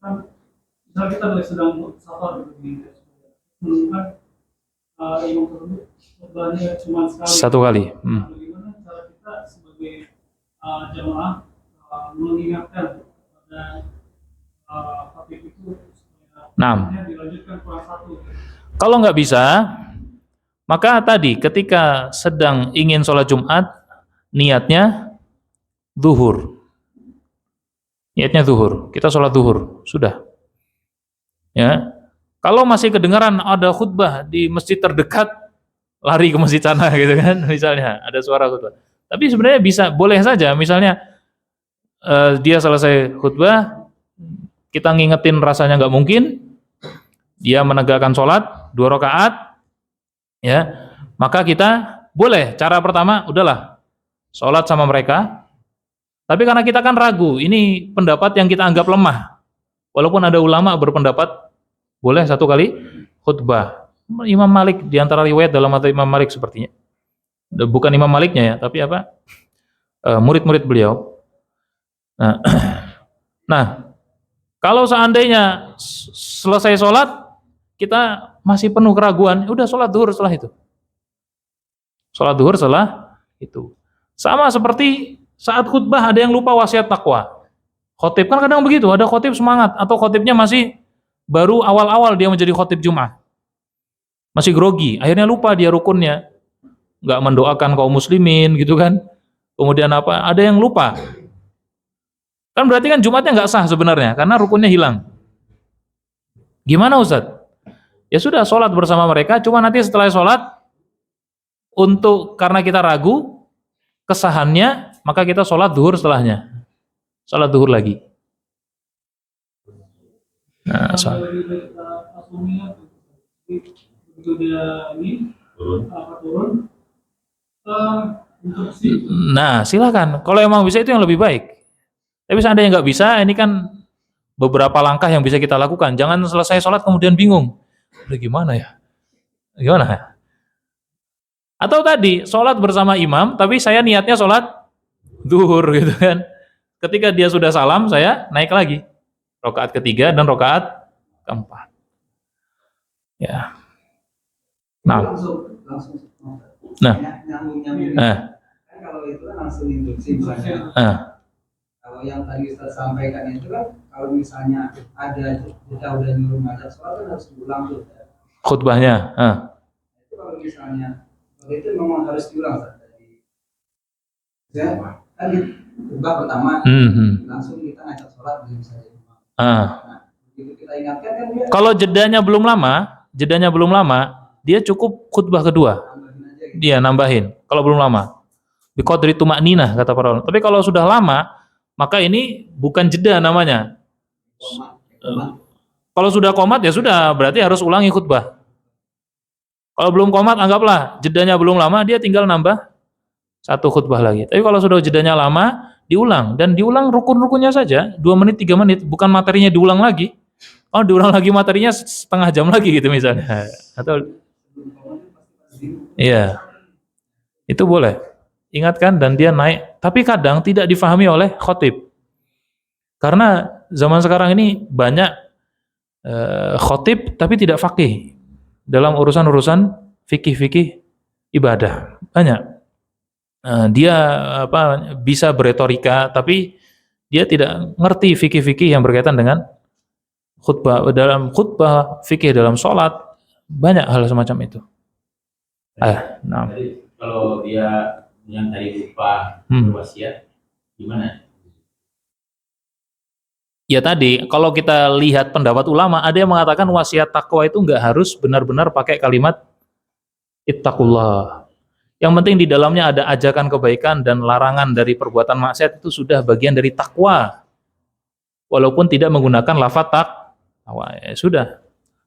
misal kita sedang safar di menunjukkan imam tersebut khutbahnya cuma sekali. Satu kali. Bagaimana cara kita sebagai jamaah mengingatkan pada khatib itu supaya dilanjutkan kurang 1. Kalau nggak bisa, maka tadi ketika sedang ingin sholat Jumat, niatnya zuhur. Niatnya zuhur. Kita sholat zuhur, sudah. Ya. Kalau masih kedengaran ada khutbah di masjid terdekat, lari ke masjid sana gitu kan, misalnya ada suara khutbah. Tapi sebenarnya bisa, boleh saja. Misalnya dia selesai khutbah, kita ngingetin rasanya nggak mungkin, dia menegakkan sholat 2 rakaat, ya, maka kita boleh. Cara pertama, udahlah, sholat sama mereka. Tapi karena kita kan ragu, ini pendapat yang kita anggap lemah. Walaupun ada ulama berpendapat boleh 1 kali khutbah. Imam Malik, diantara riwayat dalam madzhab Imam Malik sepertinya. Bukan Imam Maliknya ya, tapi apa? murid-murid beliau. Nah, nah, kalau seandainya selesai sholat kita masih penuh keraguan, udah sholat duhur setelah itu. Sholat duhur setelah itu. Sama seperti saat khutbah ada yang lupa wasiat takwa. Khotib kan kadang begitu, ada khotib semangat atau khotibnya masih baru awal-awal dia menjadi khotib Jumat. Masih grogi, akhirnya lupa dia rukunnya. Nggak mendoakan kaum muslimin gitu kan. Kemudian apa? Ada yang lupa. Kan berarti kan Jumatnya nggak sah sebenarnya karena rukunnya hilang. Gimana Ustadz? Ya sudah sholat bersama mereka, cuma nanti setelah sholat karena kita ragu kesahannya, maka kita sholat duhur setelahnya. Sholat duhur lagi. Nah, begitu dia ini turun, nah silakan. Kalau emang bisa itu yang lebih baik. Tapi seandainya nggak bisa, ini kan beberapa langkah yang bisa kita lakukan. Jangan selesai sholat kemudian bingung. Udah gimana ya? Gimana ya? Atau tadi sholat bersama imam, tapi saya niatnya sholat duhur gitu kan. Ketika dia sudah salam, saya naik lagi. Rakaat ketiga dan rakaat keempat. Ya. Nah. Nyambung. Kan kalau itu kan langsung induksi misalnya. Kalau yang tadi Ustaz sampaikan itu kan kalau misalnya ada kita udah nyuruh ngajak sholat kan harus diulang tuh. Khutbahnya. Itu kalau misalnya itu memang harus diulang tadi. Ya, kan khutbah pertama langsung kita ngajak sholat belum saja. Nah, begitu kita ingatkan kan dia. Kalau jedanya belum lama, dia cukup khutbah kedua. Dia nambahin. Kalau belum lama, biqadri tuma'ninah kata para ulama. Tapi kalau sudah lama, maka ini bukan jeda namanya. Kalau sudah qomat ya sudah, berarti harus ulangi khutbah. Kalau belum qomat, anggaplah jedanya belum lama, dia tinggal nambah satu khutbah lagi. Tapi kalau sudah jedanya lama, diulang. Dan diulang rukun-rukunnya saja, 2 menit, 3 menit, bukan materinya diulang lagi. Oh, diulang lagi materinya setengah jam lagi gitu misalnya. Atau iya. Itu boleh. Ingatkan dan dia naik. Tapi kadang tidak difahami oleh khotib. Karena zaman sekarang ini banyak khotib tapi tidak faqih. Dalam urusan-urusan fikih-fikih ibadah. Banyak. Dia bisa beretorika tapi dia tidak ngerti fikih-fikih yang berkaitan dengan khutbah. Dalam khutbah, fikih dalam sholat, banyak hal semacam itu. Nah. Jadi, kalau dia yang tadi lupa berwasiat, gimana? Ya tadi, kalau kita lihat pendapat ulama, ada yang mengatakan wasiat takwa itu nggak harus benar-benar pakai kalimat ittaqullah. Yang penting di dalamnya ada ajakan kebaikan dan larangan dari perbuatan maksiat, itu sudah bagian dari takwa. Walaupun tidak menggunakan lafaz takwa, ya sudah.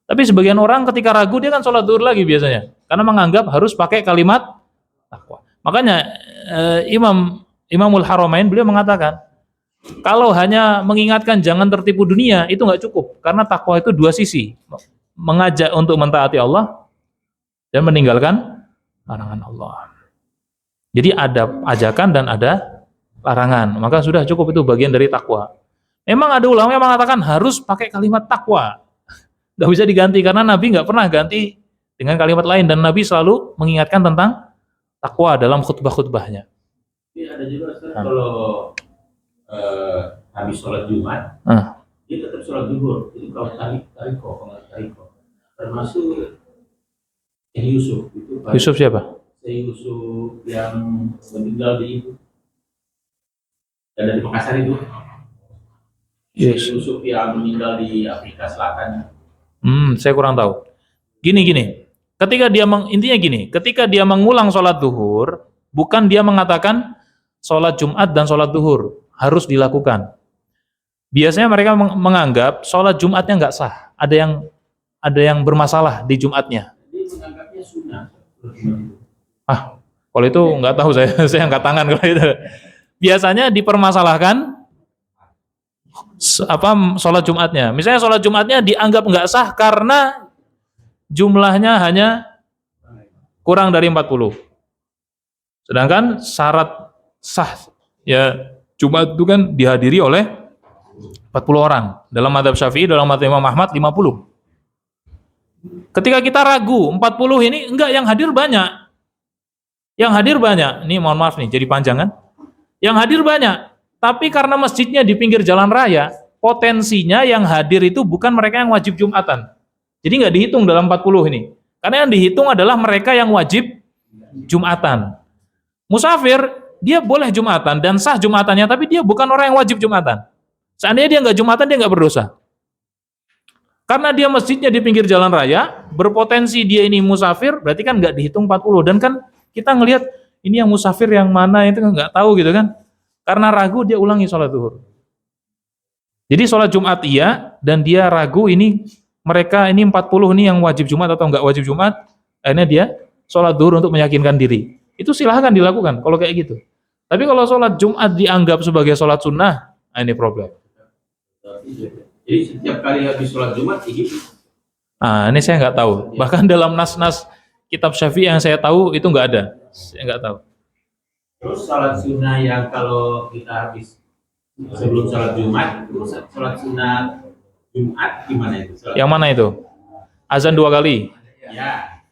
Tapi sebagian orang ketika ragu dia kan sholat duhur lagi biasanya, karena menganggap harus pakai kalimat takwa. Makanya Imamul Haramain beliau mengatakan, kalau hanya mengingatkan jangan tertipu dunia itu nggak cukup, karena takwa itu dua sisi, mengajak untuk mentaati Allah dan meninggalkan larangan Allah. Jadi ada ajakan dan ada larangan, maka sudah cukup, itu bagian dari takwa. Memang ada ulama yang mengatakan harus pakai kalimat takwa, nggak bisa diganti karena Nabi nggak pernah ganti dengan kalimat lain dan Nabi selalu mengingatkan tentang takwa dalam khutbah-khutbahnya. Ada juga kalau habis sholat Jumat, dia tetap sholat duhur. Itu kalau tariko, termasuk Syekh Yusuf. Yusuf siapa? Syekh Yusuf yang meninggal di dari Makassar itu. Syekh Yusuf yang meninggal di Afrika Selatan. Saya kurang tahu. Gini. Ketika dia mengulang sholat duhur, bukan dia mengatakan sholat Jumat dan sholat duhur harus dilakukan. Biasanya mereka menganggap sholat Jumatnya nggak sah. Ada yang bermasalah di Jumatnya. Dia menganggapnya sunnah. Kalau itu nggak tahu saya angkat tangan kalau itu. Biasanya dipermasalahkan sholat Jumatnya. Misalnya sholat Jumatnya dianggap nggak sah karena jumlahnya hanya kurang dari 40. Sedangkan syarat sah Ya, Jumat itu kan dihadiri oleh 40 orang. Dalam mazhab Syafi'i, dalam mazhab Imam Ahmad 50. Ketika kita ragu 40 ini enggak, yang hadir banyak. Yang hadir banyak. Ini mohon maaf nih, jadi panjang kan? Yang hadir banyak. Tapi karena masjidnya di pinggir jalan raya, potensinya yang hadir itu bukan mereka yang wajib Jumatan. Jadi nggak dihitung dalam 40 ini. Karena yang dihitung adalah mereka yang wajib Jumatan. Musafir, dia boleh Jumatan dan sah Jumatannya, tapi dia bukan orang yang wajib Jumatan. Seandainya dia nggak Jumatan, dia nggak berdosa. Karena dia masjidnya di pinggir jalan raya, berpotensi dia ini musafir, berarti kan nggak dihitung 40. Dan kan kita ngelihat ini yang musafir yang mana itu nggak tahu gitu kan. Karena ragu dia ulangi sholat zuhur. Jadi sholat Jumat iya, dan dia ragu ini mereka ini 40 ini yang wajib Jumat atau enggak wajib Jumat, akhirnya dia sholat zuhur untuk meyakinkan diri. Itu silahkan dilakukan kalau kayak gitu. Tapi kalau sholat Jumat dianggap sebagai sholat sunnah, ini problem. Jadi setiap kali habis sholat Jumat gitu. Ini saya nggak tahu. Bahkan dalam nas-nas kitab Syafi'i yang saya tahu itu nggak ada. Saya nggak tahu. Terus sholat sunnah yang kalau kita habis sebelum sholat Jumat, terus sholat sunnah Jumat gimana itu? Yang mana itu? Azan 2 kali. Ya.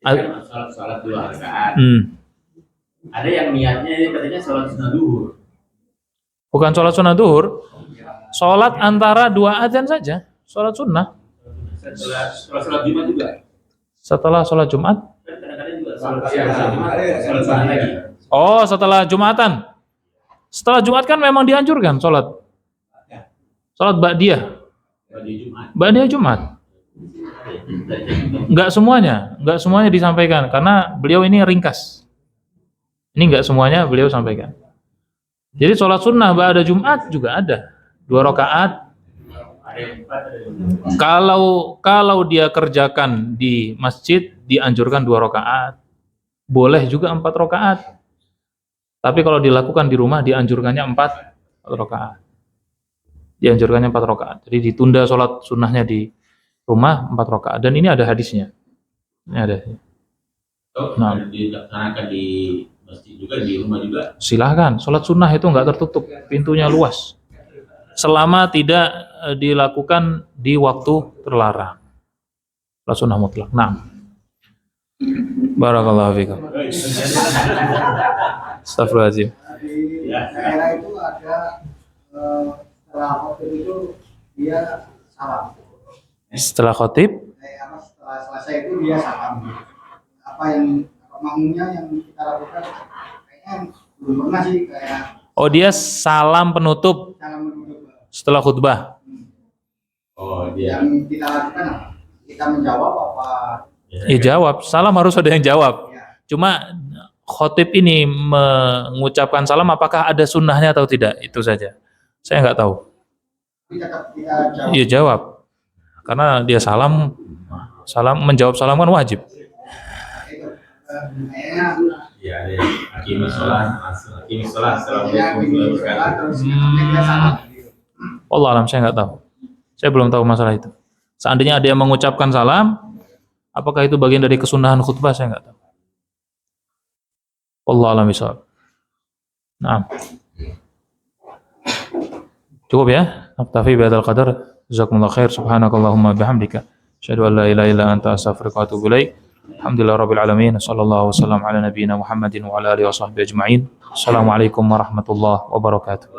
Sholat 2 rakaat. Ada yang niatnya katanya sholat sunnah duhur. Bukan sholat sunnah duhur. Sholat antara 2 azan saja. Sholat sunnah. Setelah sholat Jumat juga. Setelah sholat Jumat. Kan kadang-kadang juga sholat Jumat, sholat sunnah lagi. Oh, setelah Jumatan. Setelah Jumat kan memang dianjurkan sholat. Sholat ba'diyah. Ba'diyah Jumat. Enggak semuanya disampaikan karena beliau ini ringkas. Ini enggak semuanya beliau sampaikan. Jadi sholat sunnah ba'da Jumat juga ada 2 rakaat. Kalau dia kerjakan di masjid dianjurkan 2 rakaat. Boleh juga 4 rakaat. Tapi kalau dilakukan di rumah dianjurkannya 4 rakaat. Dianjurkannya 4 rakaat. Jadi ditunda sholat sunnahnya di rumah 4 rakaat. Dan ini ada hadisnya. Ini ada. Nah, dilaksanakan di masjid juga, di rumah juga. Silahkan. Sholat sunnah itu nggak tertutup, pintunya luas. Selama tidak dilakukan di waktu terlarang. Sholat sunnah mutlak. Nah. Barakallahu fiikum. Astagfirullahaladzim. Di daerah itu ada setelah khotib itu dia salam. Setelah khotib? Setelah selesai itu dia salam. Apa makmumnya yang kita lakukan kayaknya belum pernah sih kayak. Oh, dia salam penutup. Salam menutup. Setelah khutbah. Oh, dia. Yang kita lakukan kita menjawab apa? Ya jawab. Salam harus ada yang jawab. Cuma khotib ini mengucapkan salam apakah ada sunnahnya atau tidak, itu saja. Saya nggak tahu. Iya jawab. Karena dia salam menjawab salam kan wajib. Iya, ada aqimis sholat, assalamualaikum. Allah alam, saya nggak tahu. Saya belum tahu masalah itu. Seandainya ada yang mengucapkan salam, apakah itu bagian dari kesunahan khutbah, saya nggak tahu. Allah alam bisawab. Nah, cukup ya. Naktafi bihadzal qadar. Jazakumullah khair. Subhanakallahumma bihamdika. Asyhadu an la ilaha illa anta astaghfiruka wa atubu ilaik. Alhamdulillah rabbil alamin. Sallallahu wasallam ala nabiyyina Muhammadin wa ala alihi washabbihi ajma'in. Assalamualaikum warahmatullahi wabarakatuh.